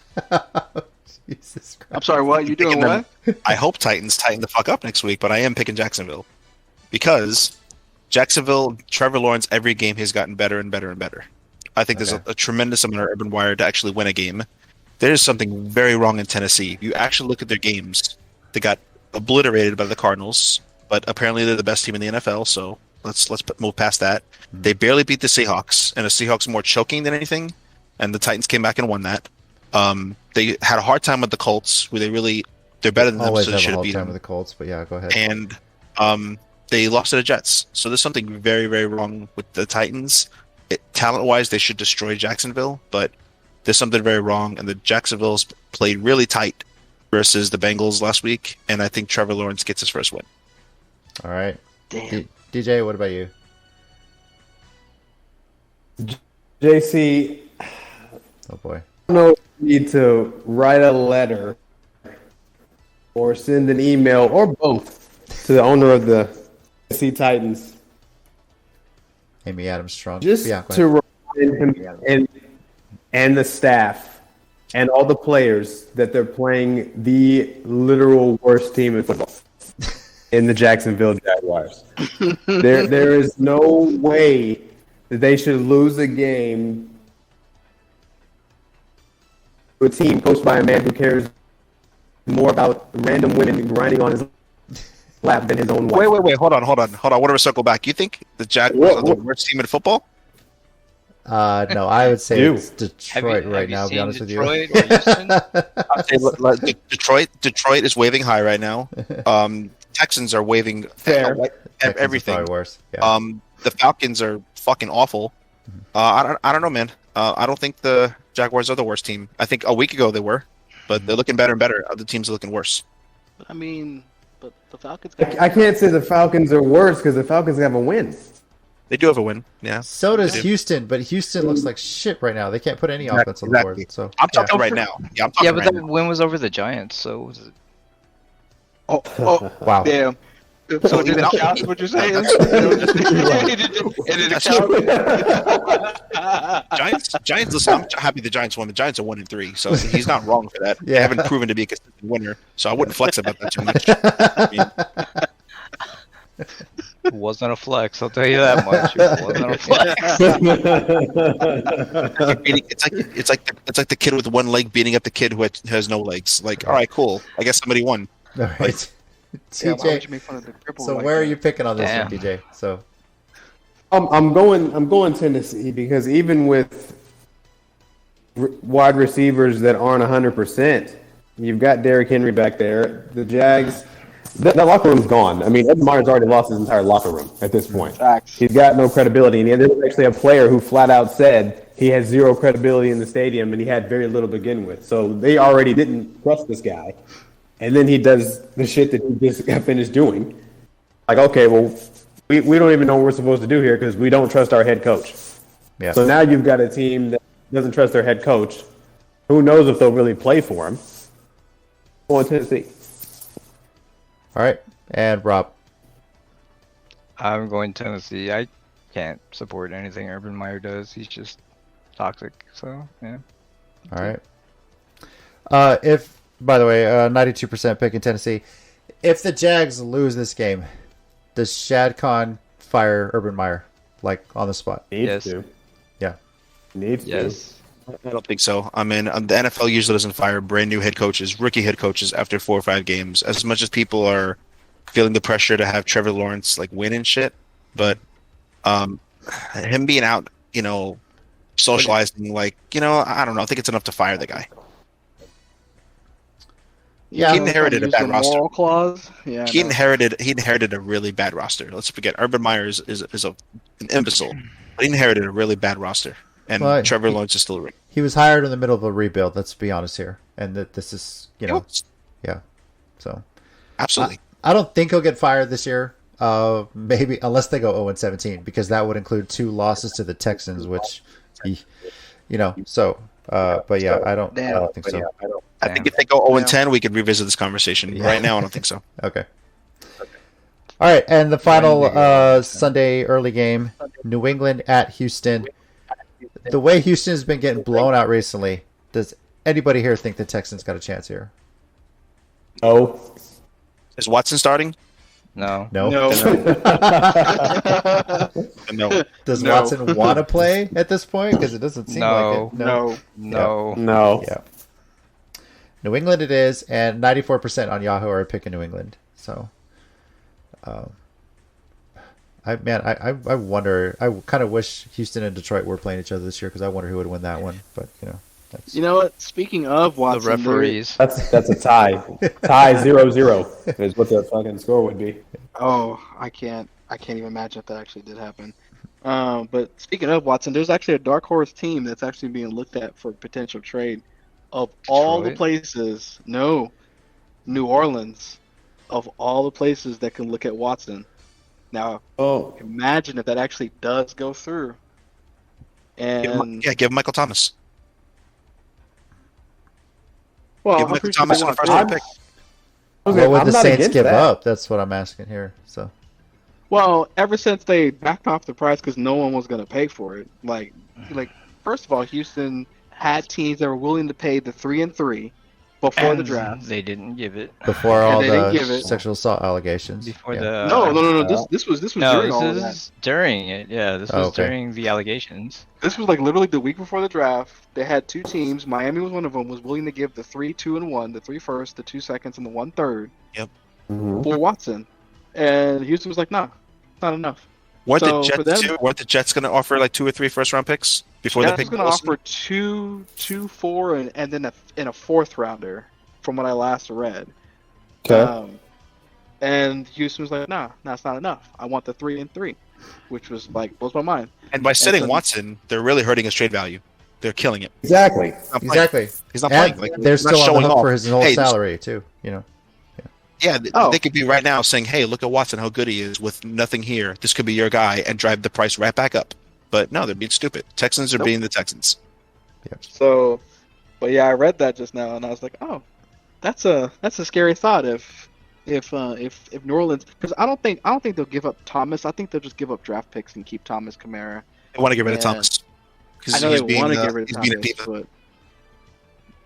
Speaker 1: Jesus Christ.
Speaker 2: I'm sorry, what? You doing what?
Speaker 4: I hope Titans tighten the fuck up next week, but I am picking Jacksonville because Jacksonville, Trevor Lawrence, every game has gotten better and better and better. I think there's a tremendous amount of urban wire to actually win a game. There's something very wrong in Tennessee. If you actually look at their games, they got obliterated by the Cardinals, but apparently they're the best team in the NFL, so let's move past that. They barely beat the Seahawks, and the Seahawks more choking than anything, and the Titans came back and won that. They had a hard time with the Colts, where they're better than them,
Speaker 1: Always
Speaker 4: so they
Speaker 1: have
Speaker 4: should
Speaker 1: a
Speaker 4: have
Speaker 1: hard
Speaker 4: beat
Speaker 1: time
Speaker 4: them.
Speaker 1: with the Colts, but yeah, go ahead.
Speaker 4: And they lost to the Jets, so there's something very, very wrong with the Titans. Talent-wise, they should destroy Jacksonville, but there's something very wrong, and the Jacksonville's played really tight versus the Bengals last week, and I think Trevor Lawrence gets his first win.
Speaker 1: All right.
Speaker 2: Damn.
Speaker 1: DJ, what about you?
Speaker 3: JC,
Speaker 1: Oh boy.
Speaker 3: I don't know if you need to write a letter or send an email or both to the owner of the Tennessee Titans
Speaker 1: Amy Adams Strong.
Speaker 3: just
Speaker 1: yeah, go
Speaker 3: to
Speaker 1: ahead.
Speaker 3: remind him and the staff and all the players that they're playing the literal worst team in football in the Jacksonville Jaguars. There is no way that they should lose a game to a team coached by a man who cares more about random women grinding on his lap than his own wife.
Speaker 4: Wait, hold on. I want to circle back. You think the Jaguars are the worst team in football?
Speaker 1: No, I would say
Speaker 3: You.
Speaker 1: it's Detroit right now, to be honest with you.
Speaker 5: Detroit or Houston?
Speaker 4: I'd say Detroit is waving high right now. Texans are waving
Speaker 3: Fair.
Speaker 1: Texans is
Speaker 4: everything.
Speaker 1: probably worse. Yeah.
Speaker 4: The Falcons are fucking awful. I don't know, man. I don't think the Jaguars are the worst team. I think a week ago they were, but they're looking better and better. Other teams are looking worse.
Speaker 2: I mean, but the Falcons.
Speaker 3: I can't say the Falcons are worse because the Falcons have a win.
Speaker 4: They do have a win. Yeah.
Speaker 1: So does
Speaker 4: Yeah.
Speaker 1: Houston, but Houston looks like shit right now. They can't put any offense on the
Speaker 4: Exactly.
Speaker 1: board. So
Speaker 4: I'm talking right now. Yeah, I'm talking
Speaker 5: Yeah, but
Speaker 4: right
Speaker 5: that
Speaker 4: now.
Speaker 5: win was over the Giants, so was it?
Speaker 2: Oh,
Speaker 1: wow.
Speaker 2: damn. So did it count? What you're saying?
Speaker 4: Giants. Listen, I'm happy the Giants won. The Giants are 1-3, so he's not wrong for that.
Speaker 1: Yeah.
Speaker 4: They haven't proven to be a consistent winner, so I wouldn't flex about that too much. I mean,
Speaker 5: It wasn't a flex, I'll tell you that much. It wasn't a flex.
Speaker 4: it's like the kid with one leg beating up the kid who has no legs. Like, all right, cool. I guess somebody won.
Speaker 1: All right.
Speaker 2: Yeah, why would you
Speaker 1: TJ,
Speaker 2: make fun of the cripple
Speaker 1: so
Speaker 2: like
Speaker 1: where are
Speaker 2: that?
Speaker 1: you picking on this
Speaker 5: Damn.
Speaker 1: one, DJ? So
Speaker 3: I'm going Tennessee because even with wide receivers that aren't 100%, you've got Derrick Henry back there. The Jags, that locker room's gone. I mean, Ed Meyer's already lost his entire locker room at this point.
Speaker 2: Facts.
Speaker 3: He's got no credibility, and there's actually a player who flat out said he has zero credibility in the stadium, and he had very little to begin with. So they already didn't trust this guy, and then he does the shit that he just got finished doing. Like, okay, well, we don't even know what we're supposed to do here because we don't trust our head coach.
Speaker 1: yeah.
Speaker 3: So now you've got a team that doesn't trust their head coach. Who knows if they'll really play for him? Going Tennessee.
Speaker 1: All right. And Rob.
Speaker 5: I'm going Tennessee. I can't support anything Urban Meyer does. He's just toxic. So, yeah.
Speaker 1: All right. If, by the way, 92% picking Tennessee. If the Jags lose this game, does Shad Khan fire Urban Meyer, like on the spot?
Speaker 3: Needs
Speaker 5: Yes.
Speaker 3: to.
Speaker 1: Yeah.
Speaker 3: Needs to.
Speaker 5: Yes.
Speaker 4: I don't think so. I mean, the NFL usually doesn't fire brand new head coaches, rookie head coaches after 4 or 5 games. As much as people are feeling the pressure to have Trevor Lawrence like win and shit, but him being out, socializing, I don't know. I think it's enough to fire the guy.
Speaker 1: Yeah.
Speaker 4: He inherited a
Speaker 2: Use
Speaker 4: bad
Speaker 2: the
Speaker 4: roster.
Speaker 2: moral clause. Yeah.
Speaker 4: He
Speaker 2: no.
Speaker 4: inherited a really bad roster. Let's forget Urban Meyer is an imbecile, but he inherited a really bad roster, and
Speaker 1: Well,
Speaker 4: Trevor Lawrence is still.
Speaker 1: He was hired in the middle of a rebuild, let's be honest here. And that this is, yeah. So
Speaker 4: Absolutely.
Speaker 1: I don't think he'll get fired this year. Maybe unless they go 0-17, because that would include 2 losses to the Texans, which but yeah, I don't think so.
Speaker 4: I think if they go 0-10, we could revisit this conversation.
Speaker 1: Yeah.
Speaker 4: Right now, I don't think so.
Speaker 1: Okay. All right, and the final Sunday early game, New England at Houston. The way Houston has been getting blown out recently, does anybody here think the Texans got a chance here?
Speaker 3: Oh,
Speaker 4: Is Watson starting?
Speaker 5: No.
Speaker 1: No.
Speaker 4: No.
Speaker 1: Does
Speaker 2: No.
Speaker 1: Watson want to play at this point? Because it doesn't seem like it.
Speaker 5: No.
Speaker 3: No.
Speaker 1: Yeah. New England it is, and 94% on Yahoo are picking New England. So, I wonder. I kind of wish Houston and Detroit were playing each other this year because I wonder who would win that one. But that's...
Speaker 2: You know what? Speaking of Watson,
Speaker 5: The referees.
Speaker 3: That's a tie. Tie 0-0 is what the fucking score would be.
Speaker 2: Oh, I can't even imagine if that actually did happen. But speaking of Watson, there's actually a dark horse team that's actually being looked at for potential trade. Of all the
Speaker 5: Detroit?
Speaker 2: places, no, New Orleans, of all the places that can look at Watson. Now, imagine if that actually does go through. And
Speaker 4: Give him Michael Thomas.
Speaker 2: well,
Speaker 4: give
Speaker 2: I'm
Speaker 4: Michael
Speaker 2: pretty sure
Speaker 4: Thomas
Speaker 2: they
Speaker 4: in the
Speaker 2: want
Speaker 4: first round
Speaker 2: bigs.
Speaker 4: pick.
Speaker 1: What would
Speaker 3: I'm
Speaker 1: the
Speaker 3: not
Speaker 1: Saints
Speaker 3: against
Speaker 1: give
Speaker 3: that.
Speaker 1: up? That's what I'm asking here. So,
Speaker 2: Well, ever since they backed off the price because no one was going to pay for it, like first of all, Houston had teams that were willing to pay the 3-3 before the
Speaker 5: And
Speaker 2: draft.
Speaker 5: They didn't give it.
Speaker 1: before all
Speaker 2: they didn't give
Speaker 1: the
Speaker 2: it.
Speaker 1: sexual assault allegations.
Speaker 5: Before
Speaker 1: Yeah.
Speaker 5: the
Speaker 2: No. This was
Speaker 5: No,
Speaker 2: during all of
Speaker 5: this
Speaker 2: that.
Speaker 5: is during it. Yeah, this
Speaker 1: Oh,
Speaker 5: was
Speaker 1: okay.
Speaker 5: during the allegations.
Speaker 2: This was like literally the week before the draft. They had two teams. Miami was one of them. Was willing to give the 3, 2, and 1, the 3 first, the 2 seconds, and the 1 third
Speaker 3: Mhm.
Speaker 2: for Watson. And Houston was like, nah, not enough.
Speaker 4: Weren't
Speaker 2: So,
Speaker 4: the
Speaker 2: for
Speaker 4: Jets
Speaker 2: them-
Speaker 4: weren't the Jets going to offer like 2 or 3 first round picks before
Speaker 2: Yeah,
Speaker 4: they
Speaker 2: I was
Speaker 4: picked
Speaker 2: going to
Speaker 4: Wilson?
Speaker 2: offer two, 4, and then a fourth rounder, from what I last read.
Speaker 3: Okay.
Speaker 2: And Houston was like, nah, that's not enough. I want the 3 and 3, which was like blows my mind.
Speaker 4: And by sitting
Speaker 2: so-
Speaker 4: Watson, they're really hurting his trade value. They're killing it.
Speaker 3: Exactly.
Speaker 4: He's not playing.
Speaker 1: Exactly.
Speaker 4: He's not
Speaker 1: And
Speaker 4: playing. Like,
Speaker 1: they're
Speaker 4: he's not
Speaker 1: still on the
Speaker 4: showing
Speaker 1: hook
Speaker 4: off.
Speaker 1: for his whole
Speaker 4: Hey, this-
Speaker 1: salary too.
Speaker 4: Yeah,
Speaker 2: Oh.
Speaker 4: they could be right now saying, "Hey, look at Watson, how good he is with nothing here. This could be your guy," and drive the price right back up. But no, they're being stupid. Texans are
Speaker 2: Nope.
Speaker 4: being the Texans.
Speaker 2: So, but yeah, I read that just now, and I was like, oh, that's a scary thought. If New Orleans, because I don't think they'll give up Thomas. I think they'll just give up draft picks and keep Thomas Kamara.
Speaker 4: They want to get rid of
Speaker 2: Yeah.
Speaker 4: Thomas.
Speaker 2: I know they want to get rid of
Speaker 4: he's being a
Speaker 2: Thomas,
Speaker 4: diva.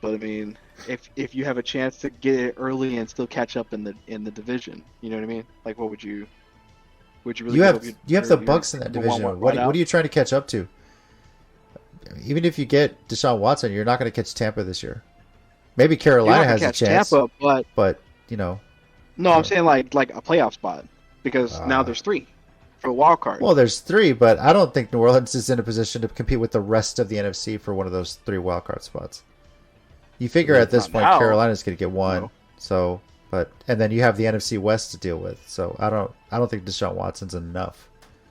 Speaker 2: but I mean, if you have a chance to get it early and still catch up in the division, you know what I mean? Like, what would you really?
Speaker 1: You
Speaker 2: give
Speaker 1: have
Speaker 2: up
Speaker 1: the
Speaker 2: your
Speaker 1: Bucks in that
Speaker 2: number one
Speaker 1: division.
Speaker 2: right out?
Speaker 1: What are you trying to catch up to? Even if you get Deshaun Watson, you're not going to catch Tampa this year. Maybe
Speaker 2: You're not
Speaker 1: Carolina
Speaker 2: gonna
Speaker 1: has a
Speaker 2: catch
Speaker 1: chance,
Speaker 2: Tampa, but
Speaker 1: no,
Speaker 2: I'm saying like a playoff spot because now there's 3 for the wild card.
Speaker 1: Well, there's 3, but I don't think New Orleans is in a position to compete with the rest of the NFC for one of those 3 wild card spots. You figure at this
Speaker 2: Not
Speaker 1: point
Speaker 2: now.
Speaker 1: Carolina's going to get 1,
Speaker 2: No.
Speaker 1: so and then you have the NFC West to deal with. So I don't think Deshaun Watson's enough.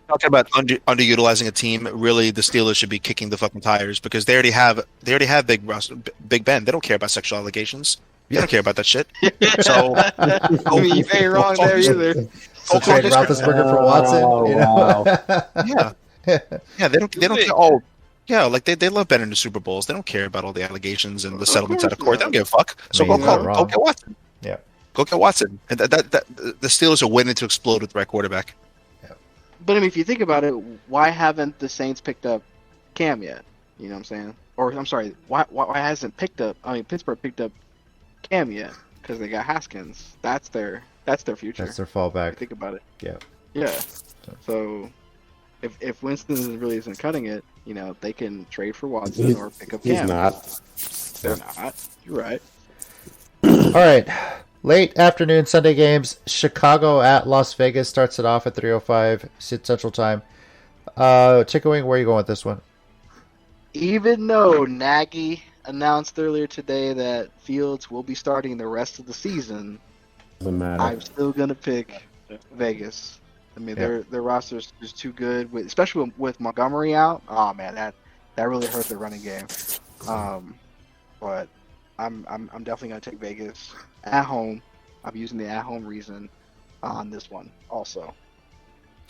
Speaker 4: Talking about underutilizing a team, really, the Steelers should be kicking the fucking tires because they already have Big Ben. They don't care about sexual allegations. They don't care about that shit. So
Speaker 2: I mean, you ain't wrong there either.
Speaker 1: So trade Roethlisberger for Watson. You know?
Speaker 4: Wow. yeah, they don't care. Oh, yeah, like they love Ben in the Super Bowls. They don't care about all the allegations and the settlements out of court. They don't give a fuck. So
Speaker 1: mean,
Speaker 4: go
Speaker 1: you're not wrong.
Speaker 4: get Watson.
Speaker 1: Yeah.
Speaker 4: Go get Watson. And that the Steelers are waiting to explode with the right quarterback.
Speaker 2: But I mean, if you think about it, why haven't the Saints picked up Cam yet? You know what I'm saying? Or I'm sorry, why hasn't Pittsburgh picked up Cam yet? Because they got Haskins. That's their future.
Speaker 1: That's their
Speaker 2: If you
Speaker 1: fallback.
Speaker 2: think about it.
Speaker 1: Yeah.
Speaker 2: Yeah. So if Winston really isn't cutting it, they can trade for Watson or pick up
Speaker 3: He's
Speaker 2: Cam.
Speaker 3: not.
Speaker 2: They're not. You're right.
Speaker 1: All right. Late afternoon Sunday games. Chicago at Las Vegas starts it off at 3:05 Central Time. ChickenWing, where are you going with this one?
Speaker 2: Even though Nagy announced earlier today that Fields will be starting the rest of the season,
Speaker 3: Doesn't matter.
Speaker 2: I'm still gonna pick Vegas. I mean,
Speaker 1: Yeah.
Speaker 2: their roster is too good, especially with Montgomery out. Oh man, that really hurt their running game. But I'm definitely gonna take Vegas at home. I'm using the at home reason on this one also.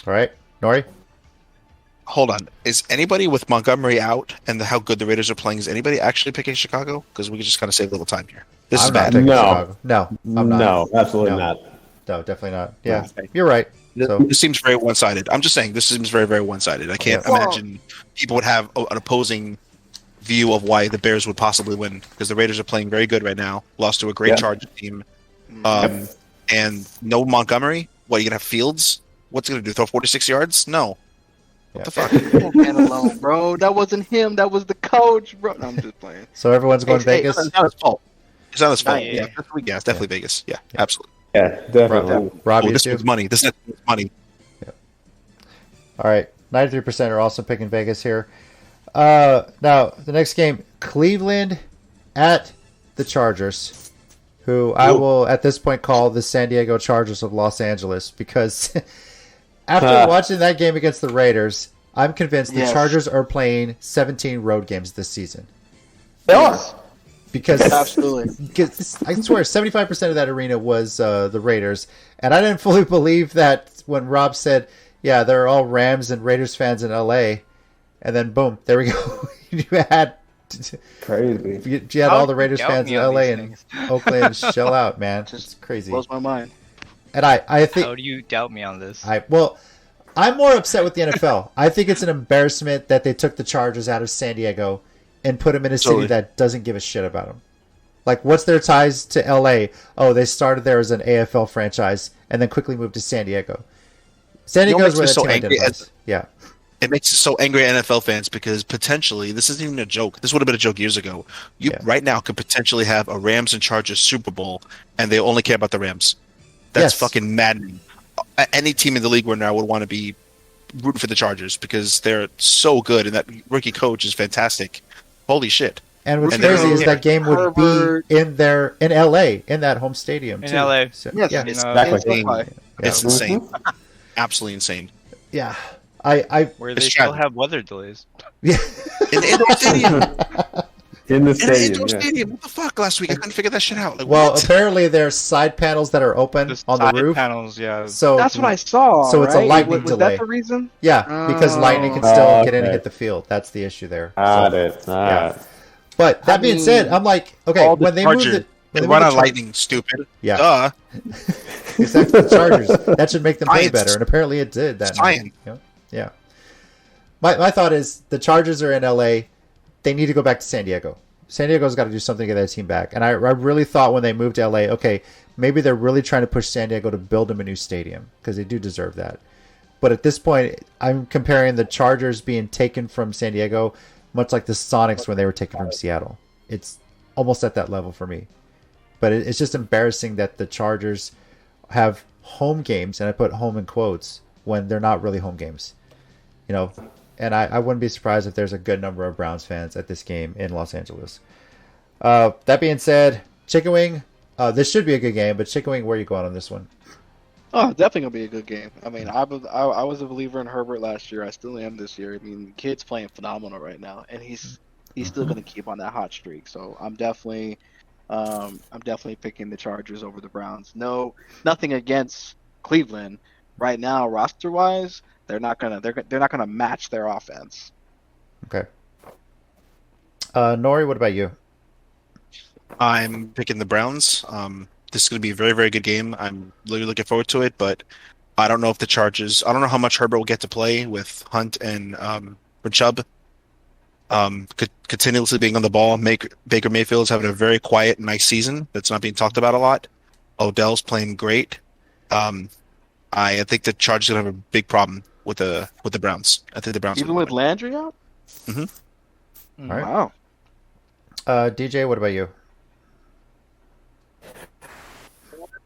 Speaker 1: All right. Nori?
Speaker 4: Hold on. Is anybody with Montgomery out and how good the Raiders are playing, is anybody actually picking Chicago? Because we can just kind of save a little time here. This is
Speaker 1: I'm not
Speaker 4: bad.
Speaker 1: picking
Speaker 3: No.
Speaker 1: Chicago. No, I'm not.
Speaker 3: No, absolutely
Speaker 1: No.
Speaker 3: not.
Speaker 1: No, definitely not. Yeah,
Speaker 4: Okay.
Speaker 1: you're right. So
Speaker 4: This seems very one-sided. I'm just saying, this seems very, very one-sided. I can't
Speaker 2: Well-
Speaker 4: imagine people would have an opposing view of why the Bears would possibly win, because the Raiders are playing very good right now. Lost to a great
Speaker 3: Yeah.
Speaker 4: Chargers team.
Speaker 2: Mm-hmm.
Speaker 4: And no Montgomery. What, you gonna have Fields? What's he gonna do? Throw 46 yards? No. What the fuck?
Speaker 2: Man alone, bro. That wasn't him. That was the coach, bro. No, I'm just playing.
Speaker 1: So everyone's going
Speaker 2: Hey,
Speaker 1: Vegas.
Speaker 4: It's not his fault. It's not his fault.
Speaker 5: Yeah.
Speaker 4: Yeah, it's definitely Vegas. Yeah, absolutely.
Speaker 3: Yeah, definitely.
Speaker 1: Rob, you
Speaker 4: This
Speaker 1: too?
Speaker 4: was money. This is money.
Speaker 1: All right, 93% are also picking Vegas here. Now the next game, Cleveland at the Chargers, who I will at this point call the San Diego Chargers of Los Angeles, because after watching that game against the Raiders, I'm convinced the
Speaker 2: Yes.
Speaker 1: Chargers are playing 17 road games this season.
Speaker 3: They are.
Speaker 1: Because
Speaker 2: Absolutely.
Speaker 1: I swear 75% of that arena was the Raiders, and I didn't fully believe that when Rob said, "Yeah, they're all Rams and Raiders fans in LA," and then boom, there we go. you had
Speaker 3: Crazy.
Speaker 1: you had
Speaker 5: How
Speaker 1: all the
Speaker 5: do you
Speaker 1: Raiders
Speaker 5: doubt
Speaker 1: fans
Speaker 5: me
Speaker 1: in
Speaker 5: on
Speaker 1: LA
Speaker 5: these
Speaker 1: and
Speaker 5: things?
Speaker 1: Oakland shell out, man. It's
Speaker 2: Just
Speaker 1: crazy.
Speaker 2: Blows my mind.
Speaker 1: And I
Speaker 5: How
Speaker 1: think
Speaker 5: do you doubt me on this?
Speaker 1: I'm more upset with the NFL. I think it's an embarrassment that they took the Chargers out of San Diego and put them in a city
Speaker 4: Totally.
Speaker 1: that doesn't give a shit about them. Like, what's their ties to LA? Oh, they started there as an AFL franchise and then quickly moved to San Diego. San
Speaker 4: You know
Speaker 1: Diego's
Speaker 4: what
Speaker 1: where
Speaker 4: makes
Speaker 1: that
Speaker 4: me
Speaker 1: team
Speaker 4: so angry
Speaker 1: identifies. Yeah.
Speaker 4: It makes us so angry at NFL fans because potentially this isn't even a joke. This would have been a joke years ago. You right now could potentially have a Rams and Chargers Super Bowl, and they only care about the Rams. That's
Speaker 1: Yes.
Speaker 4: fucking maddening. Any team in the league right now would want to be rooting for the Chargers because they're so good, and that rookie coach is fantastic. Holy shit!
Speaker 1: And what's
Speaker 4: And they're-
Speaker 1: crazy is that game would
Speaker 2: Herbert.
Speaker 1: be in LA, in that home stadium.
Speaker 5: In
Speaker 1: too.
Speaker 5: LA.
Speaker 1: So,
Speaker 2: Yes.
Speaker 1: yeah.
Speaker 5: You
Speaker 4: It's
Speaker 5: know,
Speaker 3: Exactly.
Speaker 4: It's insane. Absolutely insane.
Speaker 1: Yeah. I
Speaker 5: where
Speaker 4: It's
Speaker 5: they still
Speaker 4: tragic.
Speaker 5: have weather delays.
Speaker 1: yeah.
Speaker 4: In the indoor stadium.
Speaker 3: In the
Speaker 4: In the
Speaker 3: stadium.
Speaker 4: indoor
Speaker 3: Yeah.
Speaker 4: stadium. What the fuck? Last week I couldn't figure that shit out. Like,
Speaker 1: Well,
Speaker 4: what?
Speaker 1: apparently there's side panels that are open
Speaker 5: The
Speaker 1: on the
Speaker 5: side
Speaker 1: roof.
Speaker 5: panels, yeah.
Speaker 1: So
Speaker 2: That's what I saw.
Speaker 1: So it's a
Speaker 2: right?
Speaker 1: lightning
Speaker 2: was
Speaker 1: delay.
Speaker 2: that the reason?
Speaker 1: Yeah, because lightning can
Speaker 2: Oh.
Speaker 1: still get in and
Speaker 3: Okay.
Speaker 1: hit the field. That's the issue there.
Speaker 3: Got
Speaker 1: So,
Speaker 3: it. All right.
Speaker 1: but that being said, I'm like, okay,
Speaker 4: All the
Speaker 1: when they moved
Speaker 4: Chargers.
Speaker 1: it, when they
Speaker 4: Run
Speaker 1: moved
Speaker 4: on
Speaker 1: the
Speaker 4: lightning, stupid.
Speaker 1: Yeah.
Speaker 4: Duh.
Speaker 1: Except the Chargers. That should make them play
Speaker 4: Science.
Speaker 1: better, and apparently it did. That night.
Speaker 4: Science.
Speaker 1: You know? Yeah. My thought is the Chargers are in LA. They need to go back to San Diego. San Diego's got to do something to get that team back. And I really thought when they moved to LA, okay, maybe they're really trying to push San Diego to build them a new stadium because they do deserve that. But at this point, I'm comparing the Chargers being taken from San Diego much like the Sonics when they were taken from Seattle. It's almost at that level for me. But it's just embarrassing that the Chargers have home games, and I put home in quotes, when they're not really home games. You know, and I wouldn't be surprised if there's a good number of Browns fans at this game in Los Angeles. That being said, ChickenWing, this should be a good game, but ChickenWing, where are you going on this one?
Speaker 2: Oh, definitely gonna be a good game. I mean, I was a believer in Herbert last year. I still am this year. I mean, the kid's playing phenomenal right now, and he's still gonna keep on that hot streak. So I'm definitely picking the Chargers over the Browns. No, nothing against Cleveland right now, roster wise. They're not gonna match their offense.
Speaker 1: Okay. Nori, what about you?
Speaker 4: I'm picking the Browns. This is going to be a very, very good game. I'm really looking forward to it, but I don't know if the Chargers. I don't know how much Herbert will get to play with Hunt and Chubb. Continuously being on the ball. Baker Mayfield's having a very quiet, nice season that's not being talked about a lot. Odell's playing great. I think the Chargers are going to have a big problem with the Browns. I think the Browns
Speaker 2: Even
Speaker 4: are gonna
Speaker 2: with Landry out.
Speaker 4: win.
Speaker 1: All right.
Speaker 2: Wow.
Speaker 1: DJ, what about you?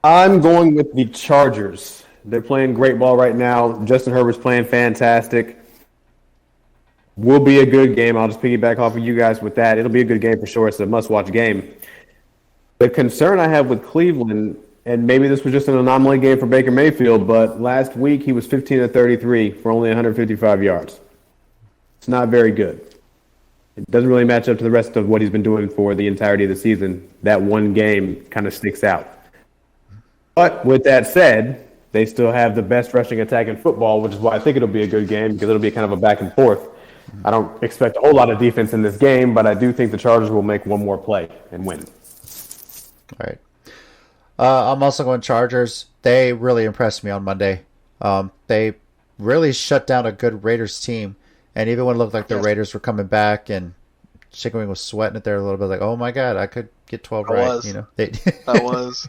Speaker 3: I'm going with the Chargers. They're playing great ball right now. Justin Herbert's playing fantastic. Will be a good game. I'll just piggyback off of you guys with that. It'll be a good game for sure. It's a must-watch game. The concern I have with Cleveland, and maybe this was just an anomaly game for Baker Mayfield, but last week he was 15 of 33 for only 155 yards. It's not very good. It doesn't really match up to the rest of what he's been doing for the entirety of the season. That one game kind of sticks out. But with that said, they still have the best rushing attack in football, which is why I think it'll be a good game because it'll be kind of a back and forth. I don't expect a whole lot of defense in this game, but I do think the Chargers will make one more play and win.
Speaker 1: All right. I'm also going Chargers. They really impressed me on Monday. They really shut down a good Raiders team. And even when it looked like the Raiders were coming back and ChickenWing was sweating it there a little bit, like, oh my God, I could get 12
Speaker 2: I
Speaker 1: right.
Speaker 2: was.
Speaker 1: You know,
Speaker 2: That was.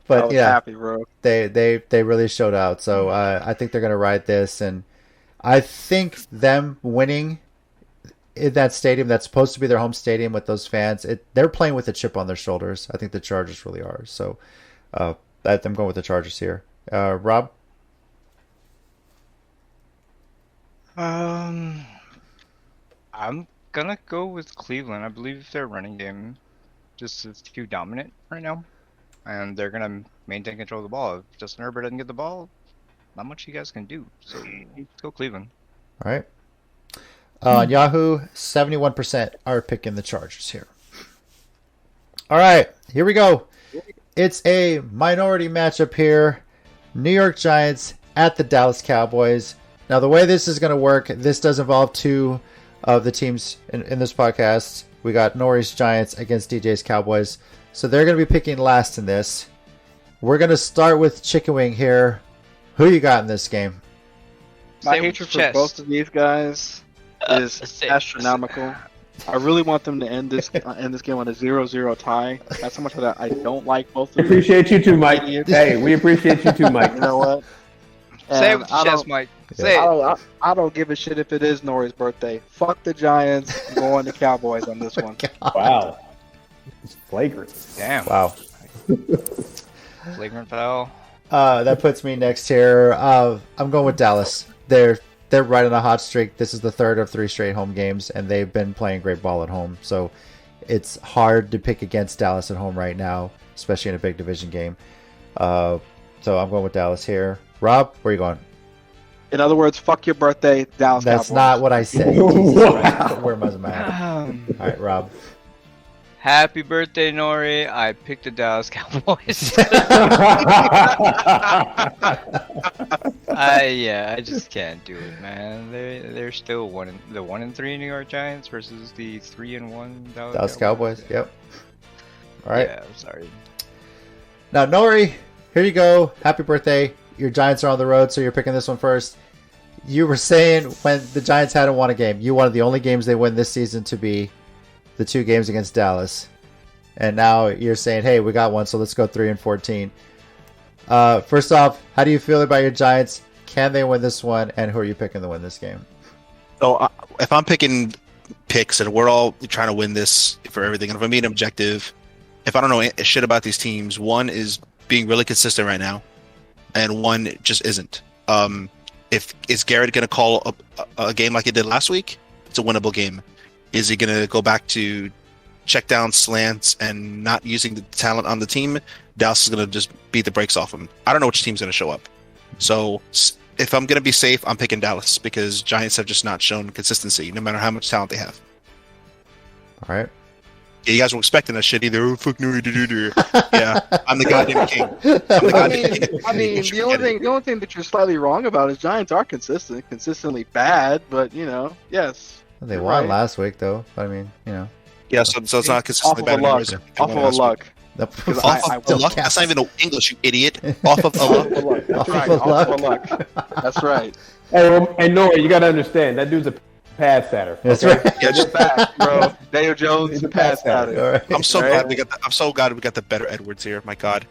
Speaker 1: But
Speaker 2: was
Speaker 1: yeah,
Speaker 2: happy, bro.
Speaker 1: they really showed out. So I think they're going to ride this, and I think them winning in that stadium that's supposed to be their home stadium with those fans, they're playing with a chip on their shoulders. I think the Chargers really are. So I'm going with the Chargers here. Rob?
Speaker 5: I'm gonna go with Cleveland. I believe their running game just is too dominant right now, and they're gonna maintain control of the ball. If Justin Herbert doesn't get the ball, not much you guys can do. So let's go Cleveland.
Speaker 1: All right. On Yahoo, 71% are picking the Chargers here. All right, here we go. It's a minority matchup here. New York Giants at the Dallas Cowboys. Now, the way this is going to work, this does involve two of the teams in this podcast. We got Nori's Giants against DJ's Cowboys. So they're going to be picking last in this. We're going to start with ChickenWing here. Who you got in this game?
Speaker 2: My hatred for both of these guys is astronomical. I really want them to end this game on a 0-0 tie. That's how much of that I don't like both of them.
Speaker 3: Appreciate you too, Mike. Hey, we appreciate you too, Mike.
Speaker 2: You know what?
Speaker 5: Say it with your chest, Mike. Say it.
Speaker 2: I don't give a shit if it is Nori's birthday. Fuck the Giants. I'm going to Cowboys on this one.
Speaker 3: Wow. It's flagrant.
Speaker 5: Damn.
Speaker 1: Wow.
Speaker 5: Flagrant foul.
Speaker 1: That puts me next here. I'm going with Dallas. They're right on a hot streak. This is the third of 3 straight home games, and they've been playing great ball at home. So it's hard to pick against Dallas at home right now, especially in a big division game. So I'm going with Dallas here. Rob, where are you going?
Speaker 2: In other words, fuck your birthday, Dallas
Speaker 1: That's
Speaker 2: Cowboys.
Speaker 1: not what I said. Jesus Christ. Where was my hat? All right, Rob.
Speaker 5: Happy birthday, Nori. I picked the Dallas Cowboys. I just can't do it, man. They're still 1-3 New York Giants versus the 3-1
Speaker 1: Dallas Cowboys. Yep. All right.
Speaker 5: Yeah, I'm sorry.
Speaker 1: Now, Nori, here you go. Happy birthday. Your Giants are on the road, so you're picking this one first. You were saying when the Giants hadn't won a game, you wanted the only games they win this season to be the 2 games against Dallas. And now you're saying, hey, we got one, so let's go 3-14. First off, how do you feel about your Giants? Can they win this one? And who are you picking to win this game?
Speaker 4: So if I'm picking picks and we're all trying to win this for everything, and if I'm being objective, if I don't know shit about these teams, one is being really consistent right now, and one just isn't. If is Garrett going to call a game like he did last week? It's a winnable game. Is he going to go back to check down slants and not using the talent on the team? Dallas is going to just beat the brakes off him. I don't know which team's going to show up. So if I'm going to be safe, I'm picking Dallas because Giants have just not shown consistency, no matter how much talent they have.
Speaker 1: All right.
Speaker 4: Yeah, you guys were expecting that shit either. Oh, fuck no, yeah, I'm the goddamn king.
Speaker 2: I mean, the only thing that you're slightly wrong about is Giants are consistently bad, but yes.
Speaker 1: They won last week, though. But I mean,
Speaker 4: Yeah, so it's not consistently bad.
Speaker 2: Off of a luck.
Speaker 4: Off of a luck? That's not even English, you idiot. Off of a luck.
Speaker 2: That's right. Off of a luck. That's right.
Speaker 3: Hey, Nori, you got to understand, that dude's a pass setter.
Speaker 1: That's right.
Speaker 4: Yeah,
Speaker 2: Just back, bro. Daniel Jones,
Speaker 3: He's a
Speaker 2: pass
Speaker 3: pass
Speaker 2: at it.
Speaker 1: All right.
Speaker 4: I'm so glad we got the better Edwards here. My God.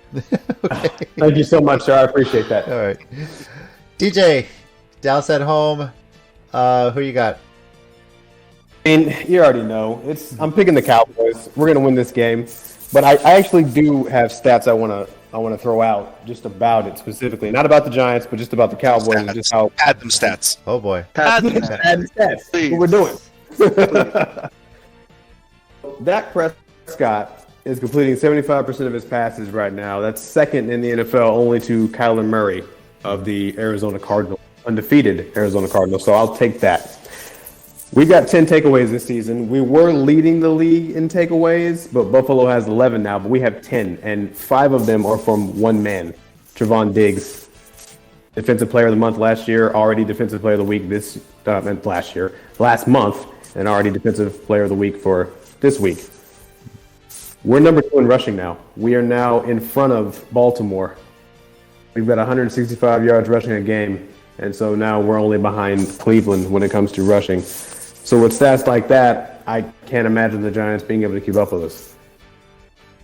Speaker 1: Okay.
Speaker 3: Thank you so much, sir. I appreciate that.
Speaker 1: All right. DJ, Dallas at home. Who you got?
Speaker 3: And you already know, I'm picking the Cowboys. We're going to win this game. But I actually do have stats I want to throw out just about it specifically. Not about the Giants, but just about the Cowboys. And just how
Speaker 4: Add them stats.
Speaker 1: Oh, boy.
Speaker 3: add stats. That's what we're doing. Dak Prescott is completing 75% of his passes right now. That's second in the NFL only to Kyler Murray of the Arizona Cardinals, undefeated Arizona Cardinals. So I'll take that. We got 10 takeaways this season. We were leading the league in takeaways, but Buffalo has 11 now, but we have 10, and 5 of them are from one man, Trevon Diggs. Defensive Player of the Month last year, already Defensive Player of the Week last month, and already Defensive Player of the Week for this week. We're number 2 in rushing now. We are now in front of Baltimore. We've got 165 yards rushing a game, and so now we're only behind Cleveland when it comes to rushing. So with stats like that, I can't imagine the Giants being able to keep up with us.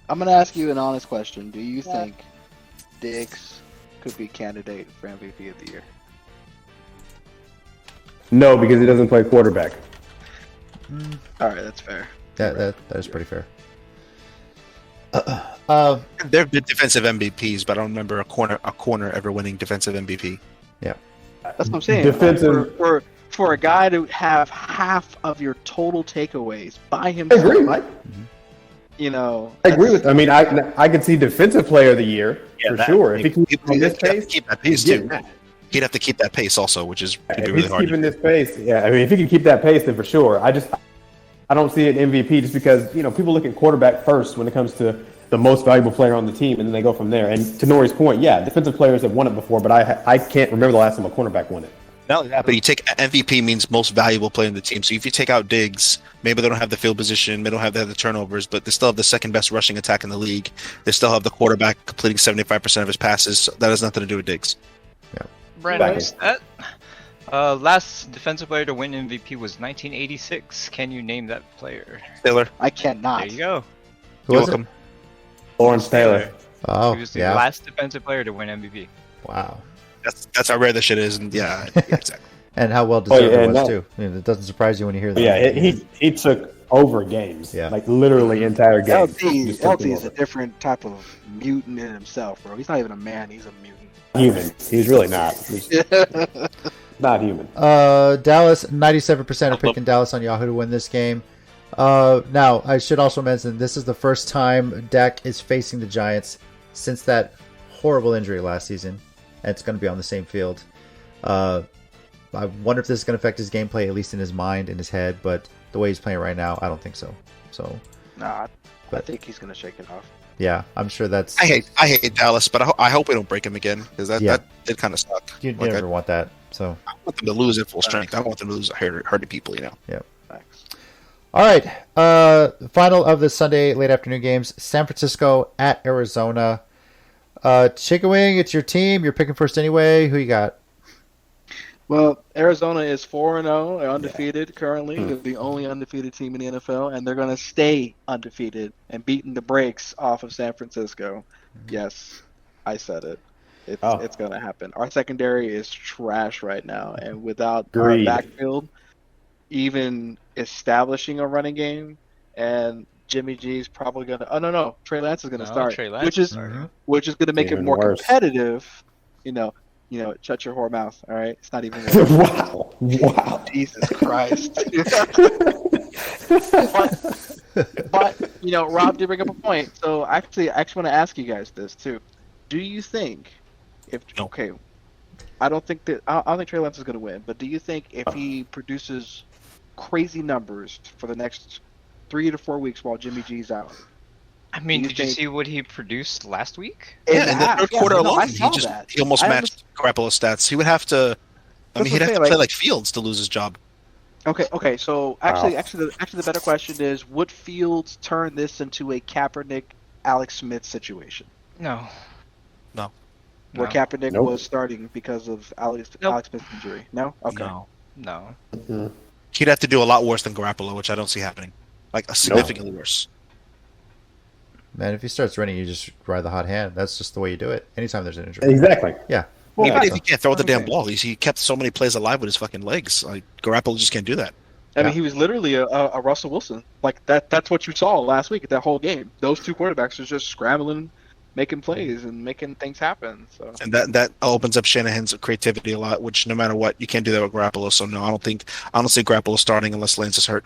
Speaker 2: I'm going to ask you an honest question. Do you think Diggs could be candidate for MVP of the year?
Speaker 3: No, because he doesn't play quarterback.
Speaker 2: All right, that's fair.
Speaker 1: That is pretty fair.
Speaker 4: There have been defensive MVPs, but I don't remember a corner ever winning defensive MVP.
Speaker 1: Yeah.
Speaker 2: That's what I'm saying.
Speaker 3: Defensive-
Speaker 2: For a guy to have half of your total takeaways by
Speaker 3: I
Speaker 2: himself,
Speaker 3: agree, Mike.
Speaker 2: you know.
Speaker 3: I agree with. I mean, I could see defensive player of the year for
Speaker 4: that-
Speaker 3: sure. If he keeps on this
Speaker 4: He'd have
Speaker 3: pace,
Speaker 4: to keep that pace
Speaker 3: he'd get
Speaker 4: too.
Speaker 3: that.
Speaker 4: He'd have to keep that pace also, which is could be
Speaker 3: If
Speaker 4: really
Speaker 3: he's
Speaker 4: hard.
Speaker 3: keeping this pace, yeah. I mean, if he can keep that pace, then for sure. I don't see an MVP just because people look at quarterback first when it comes to the most valuable player on the team, and then they go from there. And to Nori's point, yeah, defensive players have won it before, but I can't remember the last time a cornerback won it.
Speaker 4: Not only that, but you take MVP means most valuable player in the team. So if you take out Diggs, maybe they don't have the field position, they don't have the turnovers, but they still have the second best rushing attack in the league. They still have the quarterback completing 75% of his passes. So that has nothing to do with Diggs.
Speaker 5: Brandon,
Speaker 3: Exactly.
Speaker 5: last defensive player to win MVP was 1986. Can you name that player?
Speaker 4: Taylor,
Speaker 2: I cannot.
Speaker 5: There you go.
Speaker 1: Who
Speaker 4: you're
Speaker 1: was it?
Speaker 4: welcome.
Speaker 3: Lawrence Taylor.
Speaker 1: Oh,
Speaker 5: He was the
Speaker 1: yeah.
Speaker 5: last defensive player to win MVP.
Speaker 1: Wow.
Speaker 4: That's how rare this shit is, and yeah, exactly.
Speaker 1: And how well deserved
Speaker 3: yeah,
Speaker 1: it was,
Speaker 3: no.
Speaker 1: too. I mean, it doesn't surprise you when you hear that.
Speaker 3: Yeah, he took over games.
Speaker 1: Yeah.
Speaker 3: Like literally entire games. Just took
Speaker 2: LT
Speaker 3: them
Speaker 2: is a
Speaker 3: over.
Speaker 2: different type of mutant in himself, bro. He's not even a man. He's a mutant.
Speaker 3: Human. He's really not. He's not human.
Speaker 1: Dallas, 97% are picking Dallas on Yahoo to win this game. Now, I should also mention this is the first time Dak is facing the Giants since that horrible injury last season, and it's going to be on the same field. I wonder if this is going to affect his gameplay, at least in his mind, in his head, but the way he's playing right now, I don't think so. So,
Speaker 2: Nah, I think he's gonna shake it off.
Speaker 1: yeah, I'm sure that's...
Speaker 4: I hate Dallas, but I hope we don't break him again because that did kind of suck.
Speaker 1: You
Speaker 4: Like,
Speaker 1: never want that, so...
Speaker 4: I want them to lose at full strength. I don't want them to lose hurting people.
Speaker 2: Thanks.
Speaker 1: All right, final of the Sunday late afternoon games, San Francisco at Arizona. ChickenWing, it's your team. You're picking first anyway. Who you got?
Speaker 2: Well, Arizona is 4-0, they're undefeated currently. They're the only undefeated team in the NFL, and they're going to stay undefeated and beating the brakes off of San Francisco. Yes, I said it. It's going to happen. Our secondary is trash right now, and without our
Speaker 3: Agreed.
Speaker 2: backfield even establishing a running game, and Jimmy G's probably going to. Oh no, Trey Lance is going to start,
Speaker 5: Trey Lance
Speaker 2: which is
Speaker 5: starting.
Speaker 2: which is going to make it
Speaker 3: Even
Speaker 2: more
Speaker 3: worse.
Speaker 2: competitive. Shut your whore mouth. All right, it's not even.
Speaker 3: Wow.
Speaker 2: Jesus Christ. but Rob did bring up a point. So I actually want to ask you guys this too. Do you think
Speaker 4: No.
Speaker 2: I don't think Trey Lance is going to win, but do you think if he produces crazy numbers for the next 3 to 4 weeks while Jimmy G's out?
Speaker 5: I mean,
Speaker 2: You
Speaker 5: did you
Speaker 2: think-
Speaker 5: see what he produced last week?
Speaker 4: Yeah, in the third quarter
Speaker 2: I
Speaker 4: alone,
Speaker 2: saw
Speaker 4: he
Speaker 2: that.
Speaker 4: almost
Speaker 2: I
Speaker 4: matched Garoppolo's stats. He would have to. I
Speaker 2: That's
Speaker 4: mean, he'd
Speaker 2: what
Speaker 4: have
Speaker 2: I'm
Speaker 4: to
Speaker 2: saying,
Speaker 4: play like Fields to lose his job.
Speaker 2: Okay. So actually, the better question is: would Fields turn this into a Kaepernick, Alex Smith situation,
Speaker 5: No.
Speaker 2: where
Speaker 5: No.
Speaker 2: Kaepernick
Speaker 3: Nope.
Speaker 2: was starting because of Alex Smith's injury? No. Okay.
Speaker 5: No.
Speaker 4: He'd have to do a lot worse than Garoppolo, which I don't see happening. Like significantly worse.
Speaker 1: Man, if he starts running, you just ride the hot hand. That's just the way you do it. Anytime there's an injury.
Speaker 3: Exactly.
Speaker 1: Yeah.
Speaker 3: Well,
Speaker 4: Even if he can't throw the damn
Speaker 2: Okay.
Speaker 4: ball, he kept so many plays alive with his fucking legs. Like Garoppolo just can't do that.
Speaker 2: I
Speaker 1: Yeah.
Speaker 2: mean, he was literally a Russell Wilson. Like that's what you saw last week at that whole game. Those two quarterbacks were just scrambling, making plays and making things happen. So
Speaker 4: And that opens up Shanahan's creativity a lot, which no matter what, you can't do that with Garoppolo. So no, I don't see Garoppolo starting unless Lance is hurt.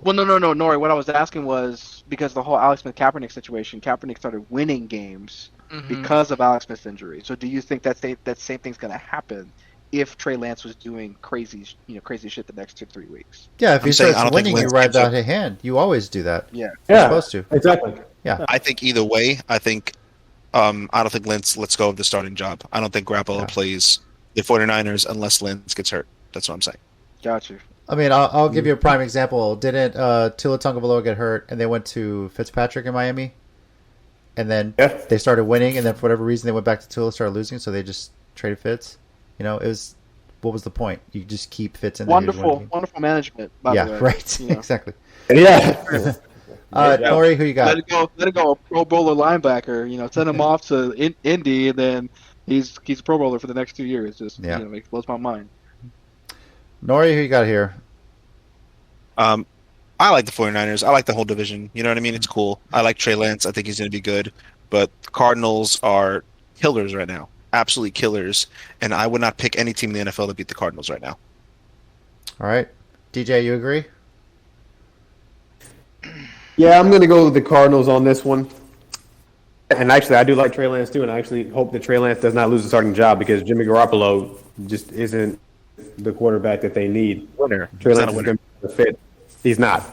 Speaker 2: well, no, Nori. What I was asking was because the whole Alex Smith Kaepernick situation. Kaepernick started winning games because of Alex Smith's injury. So do you think that same thing's going to happen if Trey Lance was doing crazy shit the next 2-3 weeks?
Speaker 1: Yeah, if he
Speaker 4: I'm saying I
Speaker 1: starts
Speaker 4: don't think
Speaker 1: winning, you
Speaker 4: Lance
Speaker 1: ride
Speaker 4: gives
Speaker 1: the
Speaker 4: up.
Speaker 1: hot hand. You always do that.
Speaker 2: Yeah.
Speaker 1: You're supposed to.
Speaker 3: Exactly.
Speaker 4: I think either way, I don't think Lance lets go of the starting job. I don't think Garoppolo plays the 49ers unless Lance gets hurt. That's what I'm saying.
Speaker 2: Got you.
Speaker 1: I mean, I'll give you a prime example. Didn't Tua Tagovailoa get hurt, and they went to Fitzpatrick in Miami, and then they started winning, and then for whatever reason they went back to Tua and started losing, so they just traded Fitz. It was what was the point? You just keep Fitz in there.
Speaker 2: Wonderful management. By the way.
Speaker 1: Yeah, right.
Speaker 2: You know.
Speaker 1: Exactly.
Speaker 3: Yeah.
Speaker 1: Nori, who you got?
Speaker 2: Let it go. A Pro Bowler linebacker. Send him off to Indy, and then he's a Pro Bowler for the next 2 years. Just it blows my mind.
Speaker 1: Nori, who you got here?
Speaker 4: I like the 49ers. I like the whole division. You know what I mean? It's cool. I like Trey Lance. I think he's going to be good. But the Cardinals are killers right now. Absolutely killers. And I would not pick any team in the NFL to beat the Cardinals right now.
Speaker 1: All right. DJ, you agree?
Speaker 3: Yeah, I'm going to go with the Cardinals on this one. And actually, I do like Trey Lance too, and I actually hope that Trey Lance does not lose the starting job because Jimmy Garoppolo just isn't the quarterback that they need.
Speaker 4: Winner.
Speaker 3: Trey Lance is going to be the fit. He's not.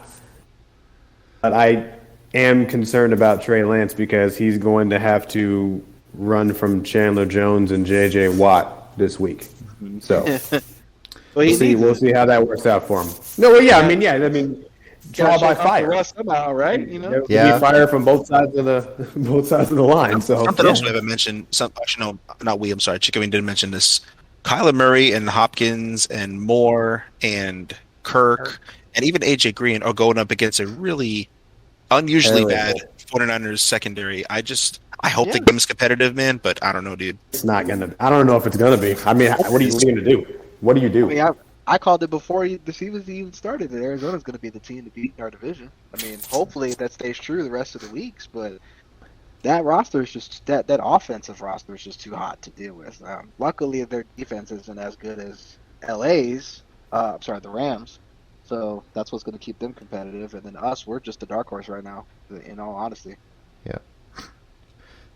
Speaker 3: But I am concerned about Trey Lance because he's going to have to run from Chandler Jones and J.J. Watt this week. So we'll see how that works out for him. No, well, I mean, trial by fire
Speaker 2: somehow, right?
Speaker 3: Be fire from both sides of the line. So
Speaker 4: something else we haven't mentioned. Actually, no, not we. I'm sorry, ChickenWing didn't mention this. Kyler Murray and Hopkins and Moore and Kirk and even AJ Green are going up against a really unusually bad 49ers secondary. I hope the game is competitive, man, but I don't know, dude.
Speaker 3: It's not gonna. I don't know if it's gonna be. I mean, what are you going to do? What do you do?
Speaker 2: I mean, I called it before the season even started that Arizona's going to be the team to beat our division. I mean, hopefully that stays true the rest of the weeks, but that roster is just that offensive roster is just too hot to deal with. Luckily, their defense isn't as good as LA's. The Rams. So that's what's going to keep them competitive, and then us, we're just the dark horse right now. In all honesty.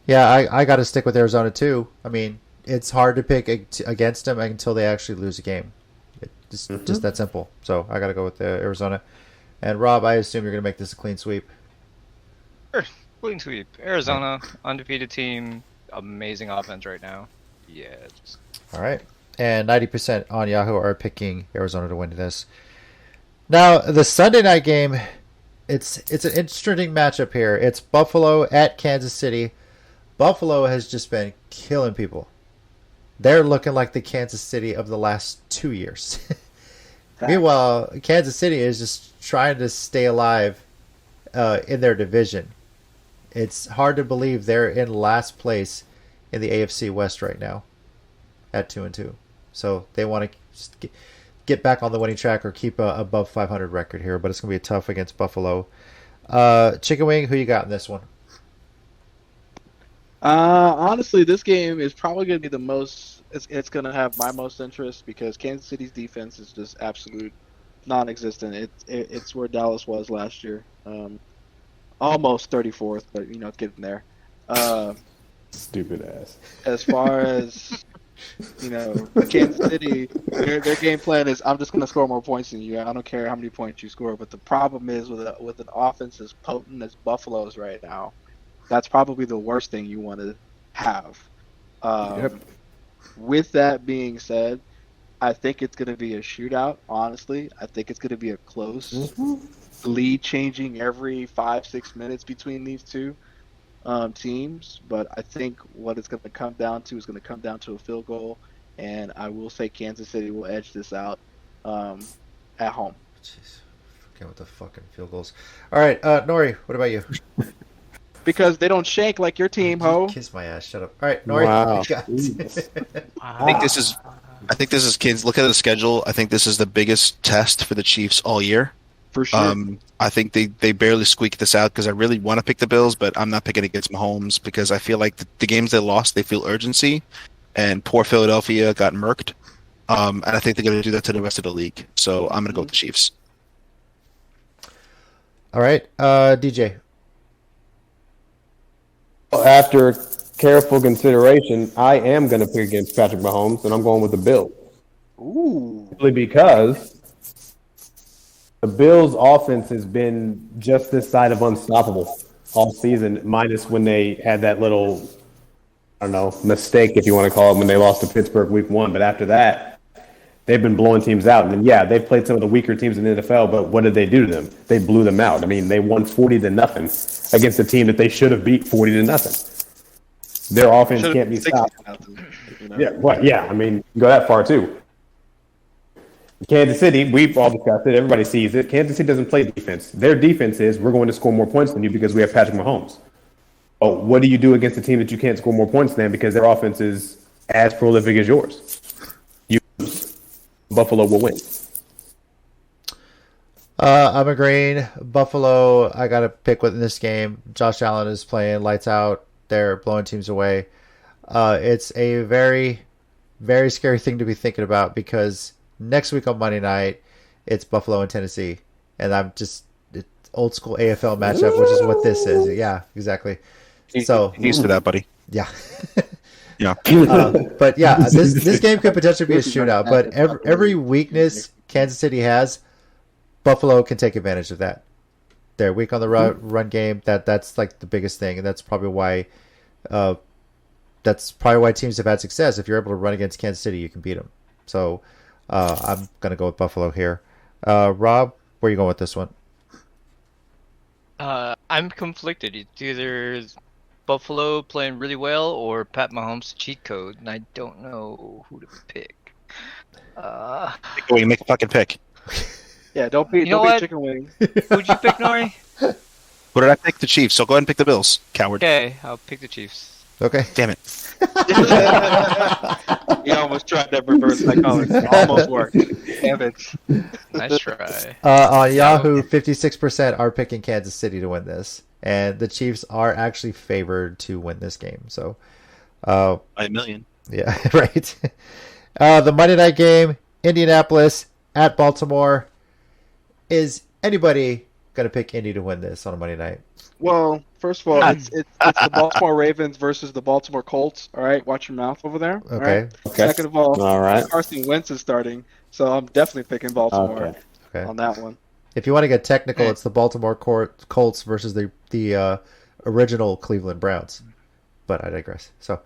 Speaker 1: Yeah, I got to stick with Arizona too. I mean, it's hard to pick against them until they actually lose a game. It's just that simple. So I got to go with Arizona. And Rob, I assume you're going to make this a clean sweep.
Speaker 5: Sure, clean sweep. Arizona, undefeated team, amazing offense right now. Yeah.
Speaker 1: All right. And 90% on Yahoo are picking Arizona to win this. Now, the Sunday night game, it's an interesting matchup here. It's Buffalo at Kansas City. Buffalo has just been killing people. They're looking like the Kansas City of the last 2 years. Meanwhile, Kansas City is just trying to stay alive in their division. It's hard to believe they're in last place in the AFC West right now at 2-2. So they want to just get back on the winning track or keep a above 500 record here, but it's going to be tough against Buffalo. ChickenWing, who you got in this one?
Speaker 2: Honestly, this game is probably going to be the most. It's going to have my most interest because Kansas City's defense is just absolute non-existent. It's where Dallas was last year, almost 34th, but it's getting there.
Speaker 3: Stupid ass.
Speaker 2: As far as Kansas City, their game plan is I'm just going to score more points than you. I don't care how many points you score. But the problem is with an offense as potent as Buffalo's right now, that's probably the worst thing you want to have. With that being said, I think it's going to be a shootout, honestly. I think it's going to be a close lead changing every 5-6 minutes between these two teams. But I think what it's going to come down to is going to come down to a field goal. And I will say Kansas City will edge this out at home.
Speaker 1: Jeez, forget with the fucking field goals. All right, Nori, what about you?
Speaker 2: Because they don't shake like your team, ho.
Speaker 1: Kiss my ass. Shut up. All right, Nori.
Speaker 3: Wow.
Speaker 4: I think this is kids. Look at the schedule. I think this is the biggest test for the Chiefs all year.
Speaker 2: For sure.
Speaker 4: I think they barely squeaked this out because I really want to pick the Bills, but I'm not picking against Mahomes because I feel like the games they lost, they feel urgency, and poor Philadelphia got murked. And I think they're going to do that to the rest of the league. So I'm going to go with the Chiefs.
Speaker 1: All right, DJ.
Speaker 3: After careful consideration, I am going to pick against Patrick Mahomes, and I'm going with the Bills.
Speaker 2: Ooh.
Speaker 3: Simply because the Bills' offense has been just this side of unstoppable all season, minus when they had that little, mistake, if you want to call it, when they lost to Pittsburgh week 1. But after that, they've been blowing teams out. And yeah, they've played some of the weaker teams in the NFL, but what did they do to them? They blew them out. I mean, they won 40-0 against a team that they should have beat 40-0. Their offense can't be stopped. Yeah, I mean, you go that far too. Kansas City, we've all discussed it. Everybody sees it. Kansas City doesn't play defense. Their defense is we're going to score more points than you because we have Patrick Mahomes. Oh, what do you do against a team that you can't score more points than because their offense is as prolific as yours? You lose. Buffalo will win.
Speaker 1: I'm agreeing. Buffalo, I got to pick with this game. Josh Allen is playing lights out. They're blowing teams away. It's a very, very scary thing to be thinking about because next week on Monday night, it's Buffalo and Tennessee. And it's old school AFL matchup, which is what this is. Yeah, exactly. So
Speaker 4: Used to that, buddy.
Speaker 1: yeah.
Speaker 4: Yeah.
Speaker 1: But yeah, this game could potentially be a shootout. But every weakness Kansas City has, Buffalo can take advantage of that. They're weak on the run game. That's like the biggest thing, and that's probably why teams have had success. If you're able to run against Kansas City, you can beat them. So I'm gonna go with Buffalo here. Rob, where are you going with this one?
Speaker 5: I'm conflicted. It's either Buffalo playing really well or Pat Mahomes' cheat code, and I don't know who to pick.
Speaker 4: We make a fucking pick.
Speaker 2: Yeah, don't be chicken wing.
Speaker 5: Who'd you pick, Nori?
Speaker 4: What did I pick? The Chiefs. So go ahead and pick the Bills, coward.
Speaker 5: Okay, I'll pick the Chiefs.
Speaker 1: Okay.
Speaker 4: Damn it.
Speaker 2: He almost tried that reverse psychology. Almost worked. Damn it.
Speaker 5: Nice try.
Speaker 1: On Yahoo, 56% are picking Kansas City to win this, and the Chiefs are actually favored to win this game. So,
Speaker 4: By a million.
Speaker 1: yeah, right. The Monday night game, Indianapolis at Baltimore. Is anybody going to pick Indy to win this on a Monday night?
Speaker 2: Well, first of all, it's the Baltimore Ravens versus the Baltimore Colts. All right, watch your mouth over there. All
Speaker 1: Okay.
Speaker 2: right?
Speaker 3: Okay.
Speaker 2: Second of all,
Speaker 3: All right.
Speaker 2: Carson Wentz is starting, so I'm definitely picking Baltimore
Speaker 1: Okay.
Speaker 2: on that one.
Speaker 1: If you want to get technical, it's the Baltimore Colts versus the original Cleveland Browns. But I digress. So,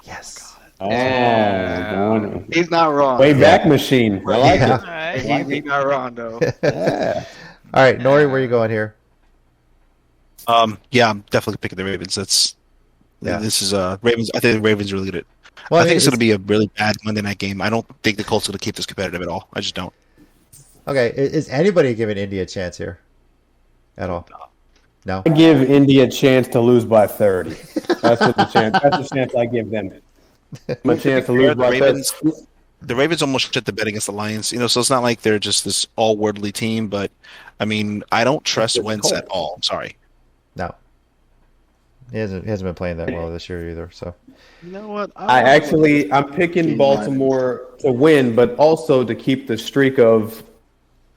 Speaker 1: yes.
Speaker 3: Oh,
Speaker 5: Yeah.
Speaker 2: He's not wrong.
Speaker 3: way back machine. I like
Speaker 1: Yeah.
Speaker 3: it.
Speaker 5: Alright.
Speaker 2: He's not wrong though.
Speaker 3: Yeah.
Speaker 1: All right, Nori, where are you going here?
Speaker 4: Yeah, I'm definitely picking the Ravens.
Speaker 1: Yeah.
Speaker 4: This is Ravens. I think the Ravens are really good.
Speaker 1: Well,
Speaker 4: I think it's going to be a really bad Monday night game. I don't think the Colts are going to keep this competitive at all. I just don't.
Speaker 1: Okay, is anybody giving Indy a chance here at all? No.
Speaker 3: I give Indy a chance to lose by 30. That's what the chance. That's the chance I give them. A chance to lose
Speaker 4: The
Speaker 3: by 30.
Speaker 4: Ravens, the Ravens almost shit the bed against the Lions. So it's not like they're just this all-worldly team. But I mean, I don't trust
Speaker 3: It's
Speaker 4: Wentz
Speaker 3: cold.
Speaker 4: at all. I'm sorry.
Speaker 1: No. He hasn't been playing that well this year either. So
Speaker 2: You know what?
Speaker 3: I'm picking Baltimore to win, but also to keep the streak of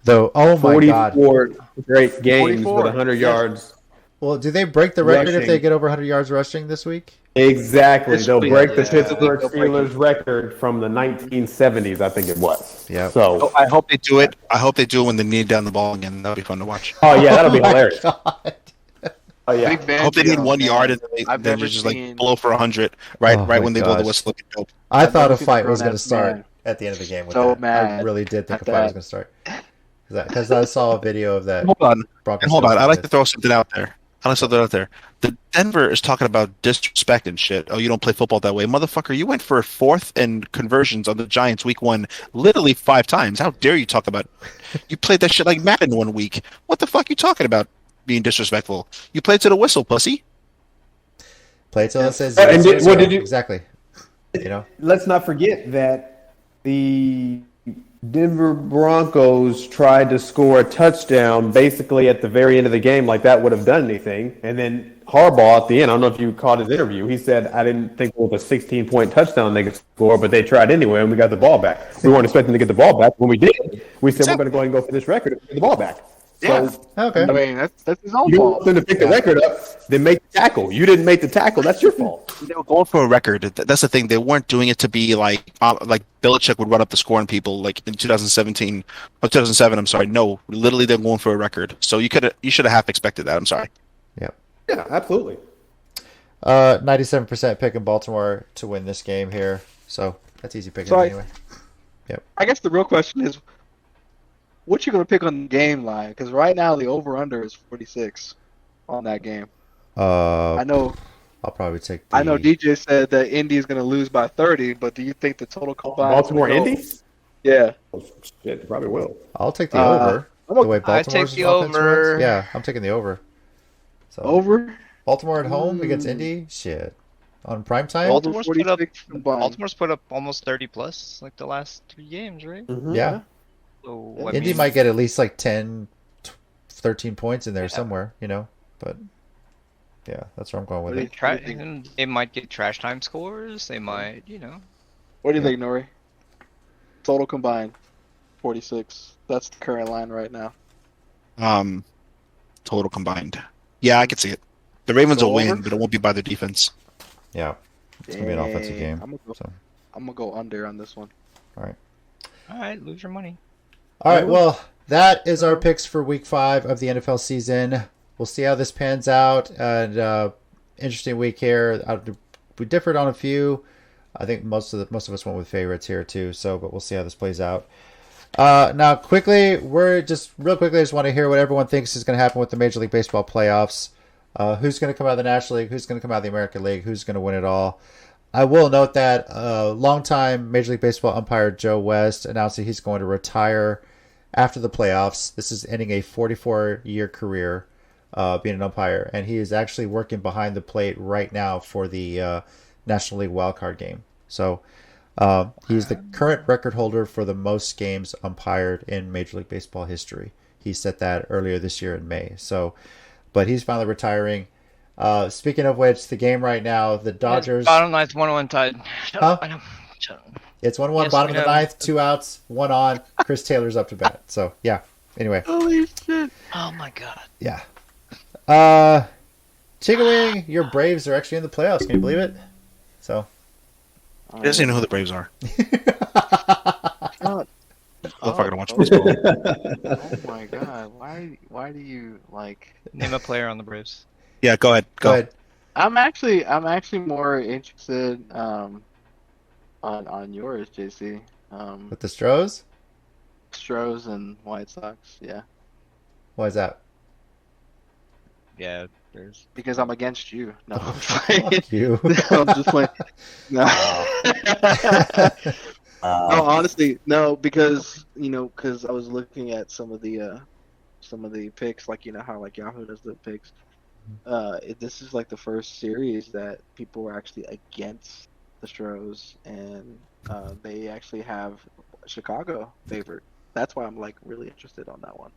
Speaker 1: oh my god.
Speaker 3: 44 great games
Speaker 2: 44,
Speaker 3: with 100
Speaker 2: yes.
Speaker 3: yards.
Speaker 1: Well, do they break the record if
Speaker 3: Rushing.
Speaker 1: they get over 100 yards rushing this week?
Speaker 3: Exactly.
Speaker 2: This
Speaker 3: They'll
Speaker 2: week,
Speaker 3: break the
Speaker 2: yeah.
Speaker 3: Pittsburgh
Speaker 2: They'll break
Speaker 3: Steelers record from the 1970s, I think it was.
Speaker 1: Yeah.
Speaker 3: So,
Speaker 4: I hope they do it. I hope they do it when they need down the ball again. That'll be fun to watch.
Speaker 3: oh yeah, that'll be
Speaker 1: Oh my
Speaker 3: hilarious.
Speaker 1: God.
Speaker 3: Oh yeah.
Speaker 2: Big Van
Speaker 4: I hope they need
Speaker 2: Gogh,
Speaker 4: 1
Speaker 2: man.
Speaker 4: yard and
Speaker 2: I've
Speaker 4: then
Speaker 2: never
Speaker 4: just
Speaker 2: seen-
Speaker 4: like blow for 100 right
Speaker 1: Oh
Speaker 4: right
Speaker 1: my
Speaker 4: when they blow the
Speaker 1: gosh.
Speaker 4: whistle. Dope.
Speaker 1: I
Speaker 2: I've
Speaker 1: thought a
Speaker 2: never seen
Speaker 1: fight
Speaker 2: a
Speaker 1: was going to
Speaker 2: grown-ass
Speaker 1: start
Speaker 2: man
Speaker 1: at the end of the game with
Speaker 2: so
Speaker 1: that. I
Speaker 2: mad
Speaker 1: really did think a
Speaker 2: at
Speaker 1: fight was
Speaker 2: that.
Speaker 1: going to start. Because I saw a video of that.
Speaker 4: Hold on.
Speaker 1: Broncos
Speaker 4: And hold on.
Speaker 1: Steelers
Speaker 4: I like to
Speaker 1: game.
Speaker 4: throw something out there. The Denver is talking about disrespect and shit. Oh, you don't play football that way. Motherfucker, you went for fourth and conversions on the Giants week 1 literally 5 times. How dare you talk about you played that shit like Madden 1 week. What the fuck you talking about being disrespectful? You played to the whistle, pussy.
Speaker 1: Play till it says
Speaker 3: And
Speaker 1: zero,
Speaker 3: what
Speaker 1: zero.
Speaker 3: did you-
Speaker 1: Exactly. You know?
Speaker 3: Let's not forget that the Denver Broncos tried to score a touchdown basically at the very end of the game, like that would have done anything. And then Harbaugh at the end, I don't know if you caught his interview, he said, I didn't think it was a 16-point touchdown they could score, but they tried anyway, and we got the ball back. We weren't expecting to get the ball back. When we did, we said, we're going to go ahead and go for this record and get the ball back.
Speaker 2: Yeah.
Speaker 3: So
Speaker 1: Okay.
Speaker 2: I mean, that's his own
Speaker 3: you
Speaker 2: fault.
Speaker 3: want them to pick the record up, then make the tackle. You didn't make the tackle. That's your fault.
Speaker 4: They were going for a record. That's the thing. They weren't doing it to be like Belichick would run up the score on people like in 2017 or 2007. I'm sorry. No, literally they're going for a record. So you should have half expected that. I'm sorry.
Speaker 1: Yep.
Speaker 3: Yeah, absolutely.
Speaker 1: 97% picking Baltimore to win this game here. So that's easy picking
Speaker 2: So
Speaker 1: anyway.
Speaker 2: I guess the real question is, what you gonna pick on the game line? Because right now the over/under is 46 on that game. I know.
Speaker 1: I'll probably take the...
Speaker 2: I know. DJ said that Indy is gonna lose by 30, but do you think the total combined?
Speaker 3: Baltimore Indy?
Speaker 2: Yeah.
Speaker 3: Oh, shit, they probably will.
Speaker 1: I'll take the over.
Speaker 2: I'm
Speaker 1: The
Speaker 2: a,
Speaker 1: way
Speaker 5: I take
Speaker 1: Baltimore's
Speaker 5: the
Speaker 1: offense
Speaker 5: over.
Speaker 1: runs. Yeah, I'm taking the over. So
Speaker 2: over.
Speaker 1: Baltimore at home against
Speaker 2: Mm.
Speaker 1: Indy. Shit. On prime time.
Speaker 2: Over
Speaker 5: Baltimore's put up
Speaker 2: 46 combined.
Speaker 5: Baltimore's put up almost 30 plus like the last 3 games, right?
Speaker 3: Mhm.
Speaker 1: Yeah.
Speaker 5: So
Speaker 2: Yeah.
Speaker 5: I
Speaker 1: Indy
Speaker 5: mean,
Speaker 1: might get at least like 10, 13 points in there
Speaker 5: Yeah.
Speaker 1: somewhere, but yeah, that's where I'm going with
Speaker 2: What do
Speaker 1: it.
Speaker 2: you-
Speaker 5: tra-
Speaker 2: think?
Speaker 5: and they might get trash time scores. They might,
Speaker 2: What do you
Speaker 1: Yeah.
Speaker 2: think, Nori? Total combined, 46. That's the current line right now.
Speaker 4: Total combined. Yeah, I could see it. The Ravens
Speaker 2: Go
Speaker 4: will win,
Speaker 2: over?
Speaker 4: but it won't be by their defense.
Speaker 1: Yeah, it's gonna be an offensive game.
Speaker 2: I'm
Speaker 1: So,
Speaker 2: gonna go under on this one.
Speaker 5: All right, lose your money.
Speaker 1: all right. Well, that is our picks for Week 5 of the NFL season. We'll see how this pans out. And interesting week here. We differed on a few. I think most of us went with favorites here too. So, but we'll see how this plays out. Now, quickly, I just want to hear what everyone thinks is going to happen with the Major League Baseball playoffs. Who's going to come out of the National League? Who's going to come out of the American League? Who's going to win it all? I will note that longtime Major League Baseball umpire Joe West announced that he's going to retire after the playoffs. This is ending a 44-year career being an umpire, and he is actually working behind the plate right now for the National League wildcard game. So he's the current record holder for the most games umpired in Major League Baseball history. He set that earlier this year in May. So, but he's finally retiring. Speaking of which, the game right now, the Dodgers.
Speaker 5: Bottom line's 1-1 tied.
Speaker 1: Huh?
Speaker 5: Shut up.
Speaker 1: It's 1-1,
Speaker 5: Yes,
Speaker 1: bottom
Speaker 5: we
Speaker 1: of the
Speaker 5: know.
Speaker 1: ninth, 2 outs, 1 on. Chris Taylor's up to bat. So, yeah. Anyway,
Speaker 2: Holy shit!
Speaker 5: Oh my god.
Speaker 1: yeah. ChickenWing, your Braves are actually in the playoffs. Can you believe it? So,
Speaker 4: He doesn't even know who the Braves are.
Speaker 2: God.
Speaker 4: I'm not gonna watch baseball.
Speaker 2: Oh my god! Why do you like?
Speaker 5: Name a player on the Braves.
Speaker 4: Yeah, go ahead.
Speaker 1: go ahead.
Speaker 2: I'm actually more interested on yours, JC.
Speaker 1: With the Stros?
Speaker 2: Stros and White Sox. Yeah,
Speaker 1: Why is that?
Speaker 5: Yeah, there's.
Speaker 2: because I'm against you. No, I'm playing.
Speaker 1: You.
Speaker 2: I'm just playing. No. No, honestly, no, because because I was looking at some of the picks, like how like Yahoo does the picks. This is like the first series that people were actually against the Stros, and they actually have Chicago favored. That's why I'm like really interested on that one.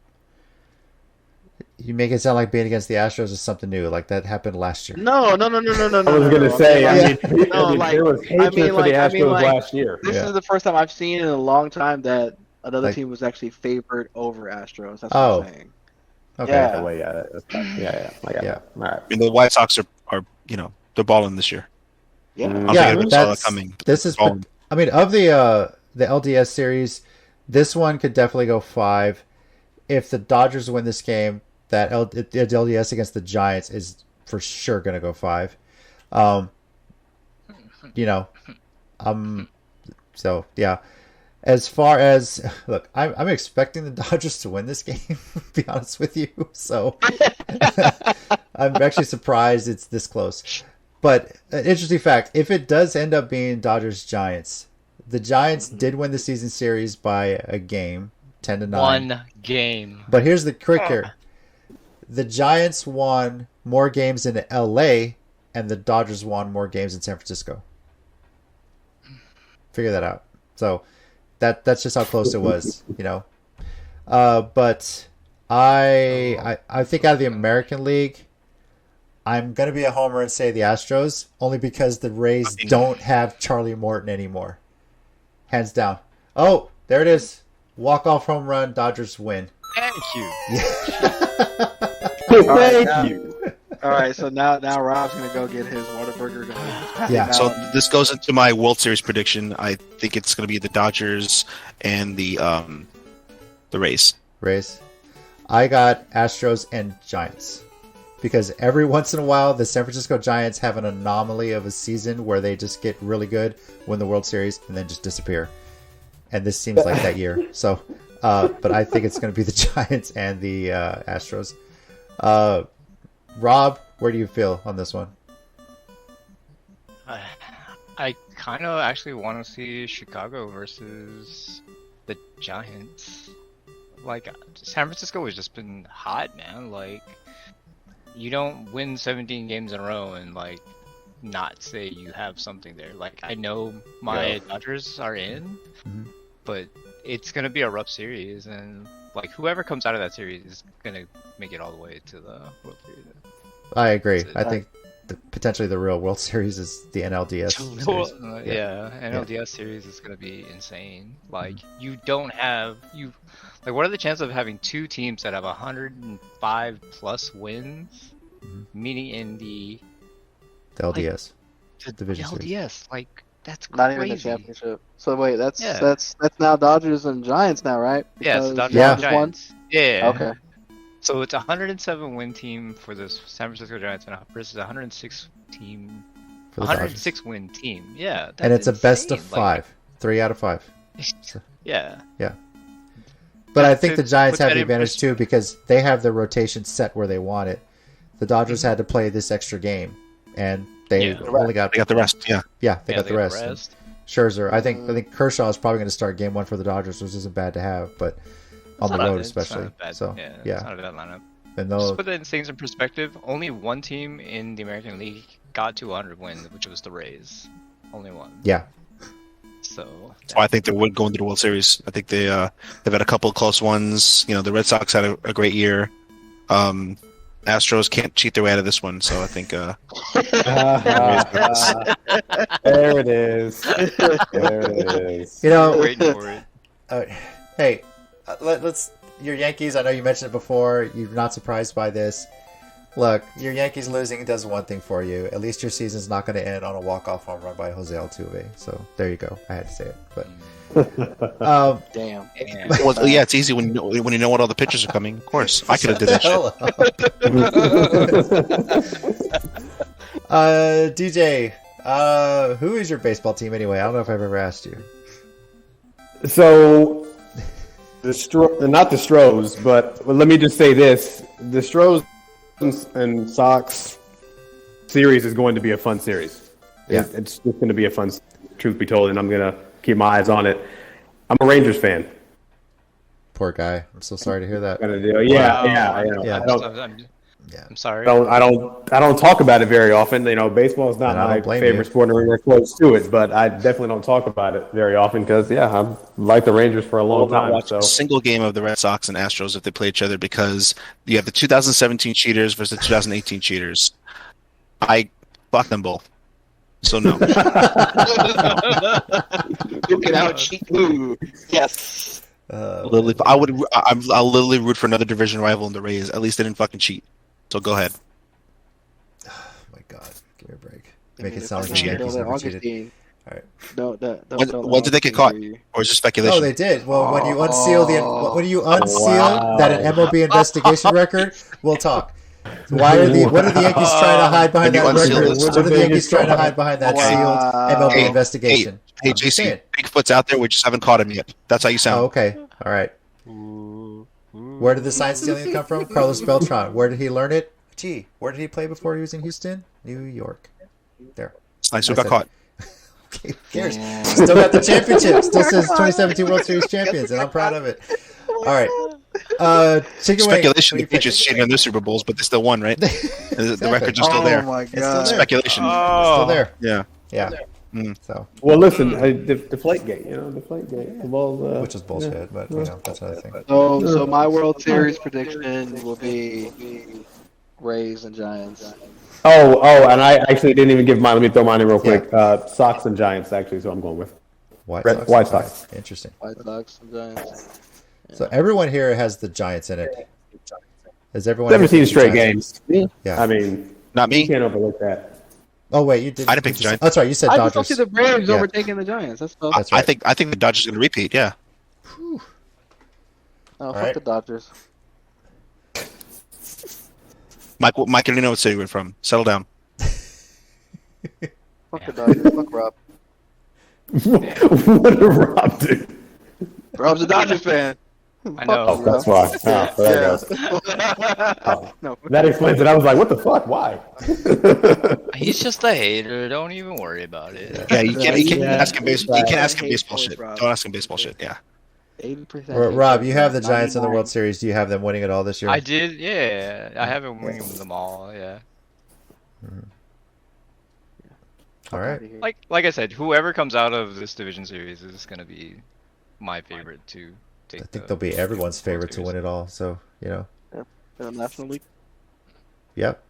Speaker 1: You make it sound like being against the Astros is something new. Like that happened last year.
Speaker 2: No.
Speaker 3: I was gonna say,
Speaker 2: No, like-
Speaker 3: there was hatred for the Astros
Speaker 2: like,
Speaker 3: last year.
Speaker 2: This
Speaker 1: Yeah.
Speaker 2: is the first time I've seen in a long time that another
Speaker 1: Like-
Speaker 2: team was actually favored over Astros. That's
Speaker 1: Oh.
Speaker 2: what I'm saying.
Speaker 1: Okay.
Speaker 2: Yeah.
Speaker 3: That way, yeah, I got
Speaker 1: Yeah.
Speaker 3: that. All right.
Speaker 4: I mean, the White Sox are they're balling this year.
Speaker 2: Yeah.
Speaker 4: I don't
Speaker 1: Yeah,
Speaker 4: think anyone saw that
Speaker 1: that's-
Speaker 4: coming.
Speaker 1: This is,
Speaker 4: Balling.
Speaker 1: I mean, of the LDS series, this one could definitely go 5. If the Dodgers win this game, that LDS against the Giants is for sure going to go 5. So yeah. As far as look, I'm expecting the Dodgers to win this game. To be honest with you, so I'm actually surprised it's this close. But an interesting fact: if it does end up being Dodgers Giants, the Giants did win the season series by a game, 10-9.
Speaker 5: One game.
Speaker 1: But here's the trick here: the Giants won more games in LA, and the Dodgers won more games in San Francisco. Figure that out. So that's just how close it was, But I think out of the American League, I'm gonna be a homer and say the Astros, only because the Rays don't have Charlie Morton anymore. Hands down. Oh, there it is. Walk-off home run, Dodgers win.
Speaker 5: Thank you.
Speaker 3: Thank you.
Speaker 2: All right, so now Rob's gonna go get his Whataburger.
Speaker 1: Yeah.
Speaker 4: So this goes into my World Series prediction. I think it's going to be the Dodgers and the Rays.
Speaker 1: Rays. I got Astros and Giants. Because every once in a while, the San Francisco Giants have an anomaly of a season where they just get really good, win the World Series, and then just disappear. And this seems like that year. So, but I think it's going to be the Giants and the Astros. Rob, where do you feel on this one?
Speaker 5: I kind of actually want to see Chicago versus the Giants. Like, San Francisco has just been hot, man. Like, you don't win 17 games in a row and, like, not say you have something there. Like, I know my Dodgers are in, but it's going to be a rough series, and, like, whoever comes out of that series is going to make it all the way to the World Series.
Speaker 1: I agree. I think potentially the real World Series is the NLDS series.
Speaker 5: NLDS series is going to be insane. Like, you don't have like, what are the chances of having two teams that have 105 plus wins, meaning in the
Speaker 1: LDS
Speaker 5: division LDS? Like, that's crazy.
Speaker 2: Not even the championship. So wait, that's now Dodgers and Giants now, right?
Speaker 5: Yes,
Speaker 2: Because
Speaker 5: Dodgers and Giants. Yeah.
Speaker 2: Okay.
Speaker 5: So it's a 107 win team for the San Francisco Giants versus a 106 team,
Speaker 1: for the
Speaker 5: 106 win team. Yeah, that's
Speaker 1: and it's a best of
Speaker 5: insane.
Speaker 1: 5, 3 out of 5.
Speaker 5: Yeah.
Speaker 1: But I think the Giants have the advantage too because they have their rotation set where they want it. The Dodgers had to play this extra game, and they only got
Speaker 4: the rest.
Speaker 1: Yeah, they got the rest. Scherzer, I think Kershaw is probably going to start game 1 for the Dodgers, which isn't bad to have, but on the road especially.
Speaker 5: So it's not a bad lineup.
Speaker 1: And
Speaker 5: just to put things in perspective, only one team in the American League got to 100 wins, which was the Rays. Only one.
Speaker 1: Yeah.
Speaker 5: So
Speaker 4: I think they would go into the World Series. I think they've had a couple of close ones. You know, the Red Sox had a great year. Astros can't cheat their way out of this one, so I think.
Speaker 3: There it is. There it is.
Speaker 1: You know,
Speaker 5: waiting for it.
Speaker 1: Hey, let's. Your Yankees. I know you mentioned it before. You're not surprised by this. Look, your Yankees losing does one thing for you. At least your season's not going to end on a walk-off home run by Jose Altuve. So there you go. I had to say it, but.
Speaker 2: Damn.
Speaker 4: Well, yeah, it's easy when you know what all the pitchers are coming. Of course, I could have did that shit.
Speaker 1: DJ, who is your baseball team anyway? I don't know if I've ever asked you.
Speaker 3: So, not the Stros, but let me just say this: the Stros and Sox series is going to be a fun series.
Speaker 1: Yeah,
Speaker 3: it's just going to be a fun. Truth be told, and I'm going to keep my eyes on it. I'm a Rangers fan.
Speaker 1: Poor guy. I'm so sorry to hear that.
Speaker 5: I'm sorry.
Speaker 3: I don't talk about it very often. You know, baseball is not my favorite sport, and we're close to it. But I definitely don't talk about it very often because, I've liked the Rangers for a long time.
Speaker 4: Watch a single game of the Red Sox and Astros if they play each other because you have the 2017 cheaters versus the 2018 cheaters. I fuck them both. So no.
Speaker 2: You can out cheat. Yes.
Speaker 4: I'll literally root for another division rival in the Rays. At least they didn't fucking cheat. So go ahead.
Speaker 1: Oh my God, give me a break. Make it sound like the Yankees never cheated. All right.
Speaker 4: When did they get caught? Or is it speculation?
Speaker 1: Oh, they did. Well, when you unseal that an MLB investigation record, we'll talk. What are the Yankees trying to hide behind that record? What are the Yankees trying to hide behind that sealed MLB investigation?
Speaker 4: Hey, JC, Bigfoot's out there. We just haven't caught him yet. That's how you sound.
Speaker 1: Oh, okay. All right. Where did the sign stealing come from? Carlos Beltran. Where did he learn it? Gee, where did he play before he was in Houston? New York. There.
Speaker 4: Nice. Who got caught?
Speaker 1: Okay, who cares? Still got the championship. Still says 2017 World Series champions, and I'm proud of it. All right. ChickenWing.
Speaker 4: Speculation the Patriots cheated on their Super Bowls, but they still won, right? The record's are still there.
Speaker 2: Oh my God.
Speaker 1: It's still there.
Speaker 4: Speculation.
Speaker 1: It's still there.
Speaker 4: Yeah.
Speaker 1: So.
Speaker 3: Well, listen, Deflategate. Deflategate. Well,
Speaker 1: which is bullshit, but that's another thing.
Speaker 2: So my World Series prediction will be Rays and Giants.
Speaker 3: Oh, and I actually didn't even give mine. Let me throw mine in real quick. Sox and Giants, actually, so I'm going with. White Sox.
Speaker 1: Interesting.
Speaker 2: White Sox and Giants.
Speaker 1: So everyone here has the Giants in it. Has everyone
Speaker 3: 17 straight games.
Speaker 1: Yeah.
Speaker 3: I mean,
Speaker 4: not me.
Speaker 3: You can't overlook that.
Speaker 1: Oh wait, you did.
Speaker 4: I didn't pick the Giants.
Speaker 1: That's right. You said
Speaker 2: I
Speaker 1: Dodgers.
Speaker 2: just don't see the Braves overtaking the Giants. That's right.
Speaker 4: I think the Dodgers are going to repeat. Yeah.
Speaker 2: Oh, fuck the Dodgers.
Speaker 4: Mike, I don't know what city we're from. Settle down.
Speaker 2: Fuck the Dodgers. Fuck Rob.
Speaker 3: What did Rob do?
Speaker 2: Rob's a Dodgers fan.
Speaker 5: I know.
Speaker 3: Oh, that's why.
Speaker 2: No.
Speaker 3: That explains it. I was like, what the fuck? Why?
Speaker 5: He's just a hater. Don't even worry about it.
Speaker 4: Yeah, you can't ask him baseball. You can't ask him baseball shit. Don't ask him baseball shit. Yeah.
Speaker 2: 80%.
Speaker 1: Rob, you have the Giants in the World Series. Do you have them winning it all this year?
Speaker 5: I did, yeah. I haven't winning them all, yeah.
Speaker 1: All right.
Speaker 5: Like I said, whoever comes out of this division series is gonna be my favorite to take.
Speaker 1: I think they'll be everyone's favorite to win it all. So
Speaker 2: National League.
Speaker 1: Yep.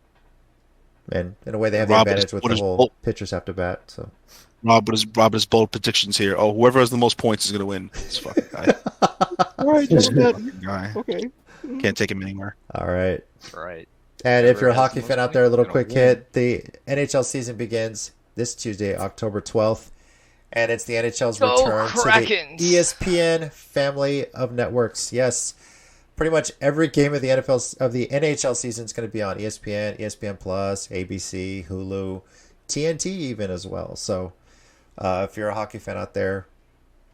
Speaker 1: And in a way, they have the
Speaker 4: Rob,
Speaker 1: advantage with
Speaker 4: what
Speaker 1: the
Speaker 4: is
Speaker 1: whole
Speaker 4: bold?
Speaker 1: pitchers have to bat. So
Speaker 4: Robert's bold predictions here. Oh, whoever has the most points is gonna win. This fucking guy.
Speaker 2: All right, just
Speaker 4: Fucking guy.
Speaker 2: okay.
Speaker 4: Can't take him anymore.
Speaker 1: all right.
Speaker 5: Right.
Speaker 1: And if you're a
Speaker 5: Whoever has
Speaker 1: hockey
Speaker 5: the
Speaker 1: fan
Speaker 5: most
Speaker 1: out there, a little
Speaker 5: points
Speaker 1: quick
Speaker 5: is gonna
Speaker 1: hit: the NHL season begins this Tuesday, October 12th, and it's the NHL's
Speaker 5: Go
Speaker 1: return
Speaker 5: Krakens!
Speaker 1: to the ESPN family of networks. Yes, pretty much every game of the NHL season is going to be on ESPN, ESPN Plus, ABC, Hulu, TNT even as well. So if you're a hockey fan out there,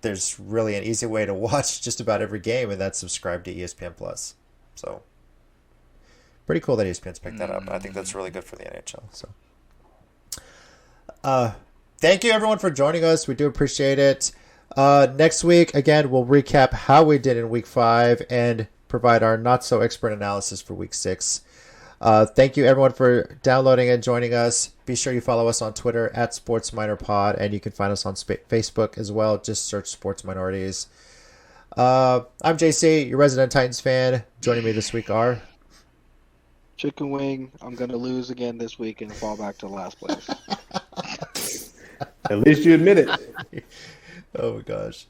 Speaker 1: there's really an easy way to watch just about every game, and that's subscribe to ESPN Plus. So pretty cool that ESPN's picked that up, and I think that's really good for the NHL. So thank you everyone for joining us. We do appreciate it. Next week, again, we'll recap how we did in week 5 and provide our not so expert analysis for week 6. Thank you everyone for downloading and joining us. Be sure you follow us on Twitter at SportsMinorPod, and you can find us on Facebook as well. Just search Sports Minorities. I'm JC, your resident Titans fan. Joining me this week are
Speaker 2: ChickenWing. I'm gonna lose again this week and fall back to last place.
Speaker 3: At least you admit it.
Speaker 1: oh my gosh.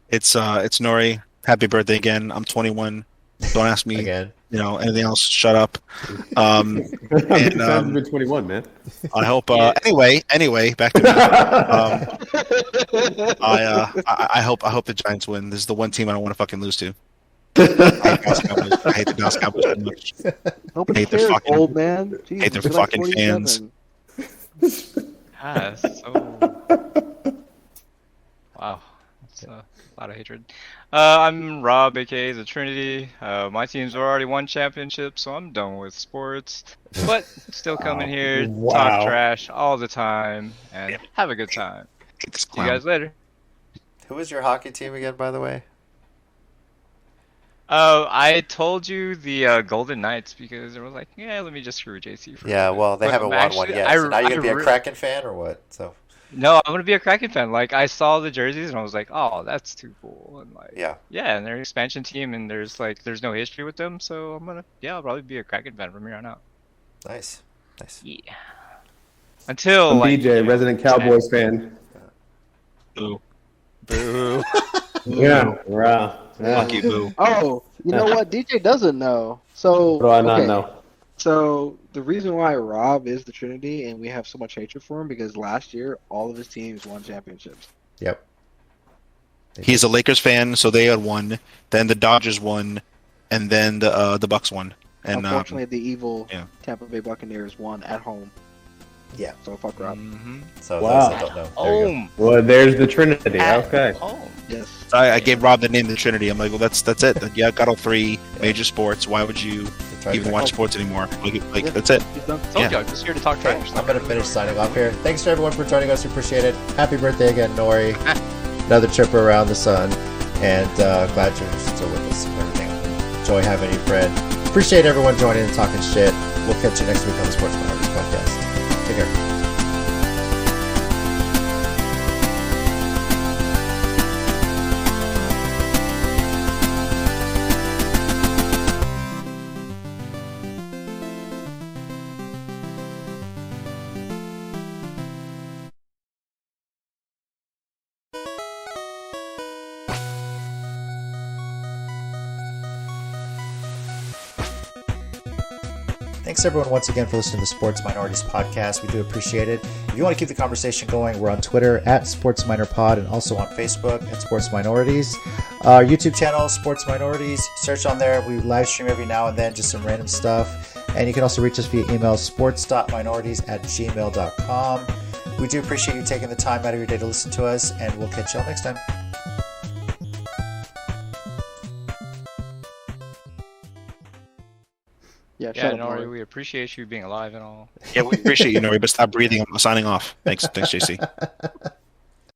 Speaker 4: It's Nori. Happy birthday again. I'm 21. Don't ask me
Speaker 1: Again.
Speaker 4: Anything else. Shut up.
Speaker 3: How many times have you been 21, man?
Speaker 4: I hope. Anyway, back to me. I hope the Giants win. This is the one team I don't want to fucking lose to. I hate the Dallas Cowboys so much. Hate their fucking
Speaker 2: old man. Jeez,
Speaker 4: hate their
Speaker 2: you're
Speaker 4: fucking
Speaker 2: 47.
Speaker 4: fans.
Speaker 5: Ah, so... Wow. That's a lot of hatred. I'm Rob, aka the Trinity. My team's already won championships, so I'm done with sports. But still coming here, talk trash all the time, and have a good time. See you guys later.
Speaker 1: Who is your hockey team again, by the way?
Speaker 5: I told you the Golden Knights because it was like, yeah, let me just screw JC for
Speaker 1: Yeah, well, they haven't won one yet. So now you're going to be a Kraken fan or what? So
Speaker 5: No, I'm going to be a Kraken fan. Like, I saw the jerseys and I was like, oh, that's too cool. And like, yeah, and they're an expansion team and there's no history with them. So I'll probably be a Kraken fan from here on out.
Speaker 1: Nice.
Speaker 5: Yeah. Until
Speaker 3: I'm DJ, resident Cowboys fan.
Speaker 4: Boo. Boo.
Speaker 3: Yeah, wow.
Speaker 4: Fuck you, boo.
Speaker 2: Oh, you know what? DJ doesn't know. So
Speaker 3: What do I not know?
Speaker 2: So the reason why Rob is the Trinity and we have so much hatred for him because last year all of his teams won championships.
Speaker 1: Yep.
Speaker 4: He's a Lakers fan, so they had won. Then the Dodgers won, and then the Bucks won. And
Speaker 2: unfortunately, the evil
Speaker 4: yeah.
Speaker 2: Tampa Bay Buccaneers won at home.
Speaker 1: Yeah.
Speaker 2: So fuck Rob.
Speaker 5: Mm-hmm.
Speaker 1: So
Speaker 3: Wow.
Speaker 1: those that don't know. There you go.
Speaker 3: Well, there's the Trinity. Okay.
Speaker 5: Home.
Speaker 2: Yes.
Speaker 4: I gave Rob the name of the Trinity. I'm like, well, that's it. Like, yeah, I got all 3 major sports. Why would you even watch sports anymore? Like that's it.
Speaker 2: He's done.
Speaker 5: Told you, I'm just here to talk trash.
Speaker 1: I'm going to finish signing off here. Thanks to everyone for joining us. We appreciate it. Happy birthday again, Nori. Another trip around the sun. And glad you're still with us and everything. Enjoy having you, Fred. Appreciate everyone joining and talking shit. We'll catch you next week on the Sports Minorities Podcast. Take care. Thanks everyone once again for listening to the Sports Minorities Podcast. We do appreciate it. If you want to keep the conversation going, we're on Twitter at SportsMinorPod and also on Facebook at Sports Minorities. Our YouTube channel, Sports Minorities. Search on there. We live stream every now and then, just some random stuff. And you can also reach us via email, sports.minorities@gmail.com. We do appreciate you taking the time out of your day to listen to us, and we'll catch y'all next time.
Speaker 2: Yeah,
Speaker 5: Yeah, Nori, we appreciate you being alive and all.
Speaker 4: Yeah, we appreciate you, Nori, but stop breathing. I'm signing off. Thanks, JC.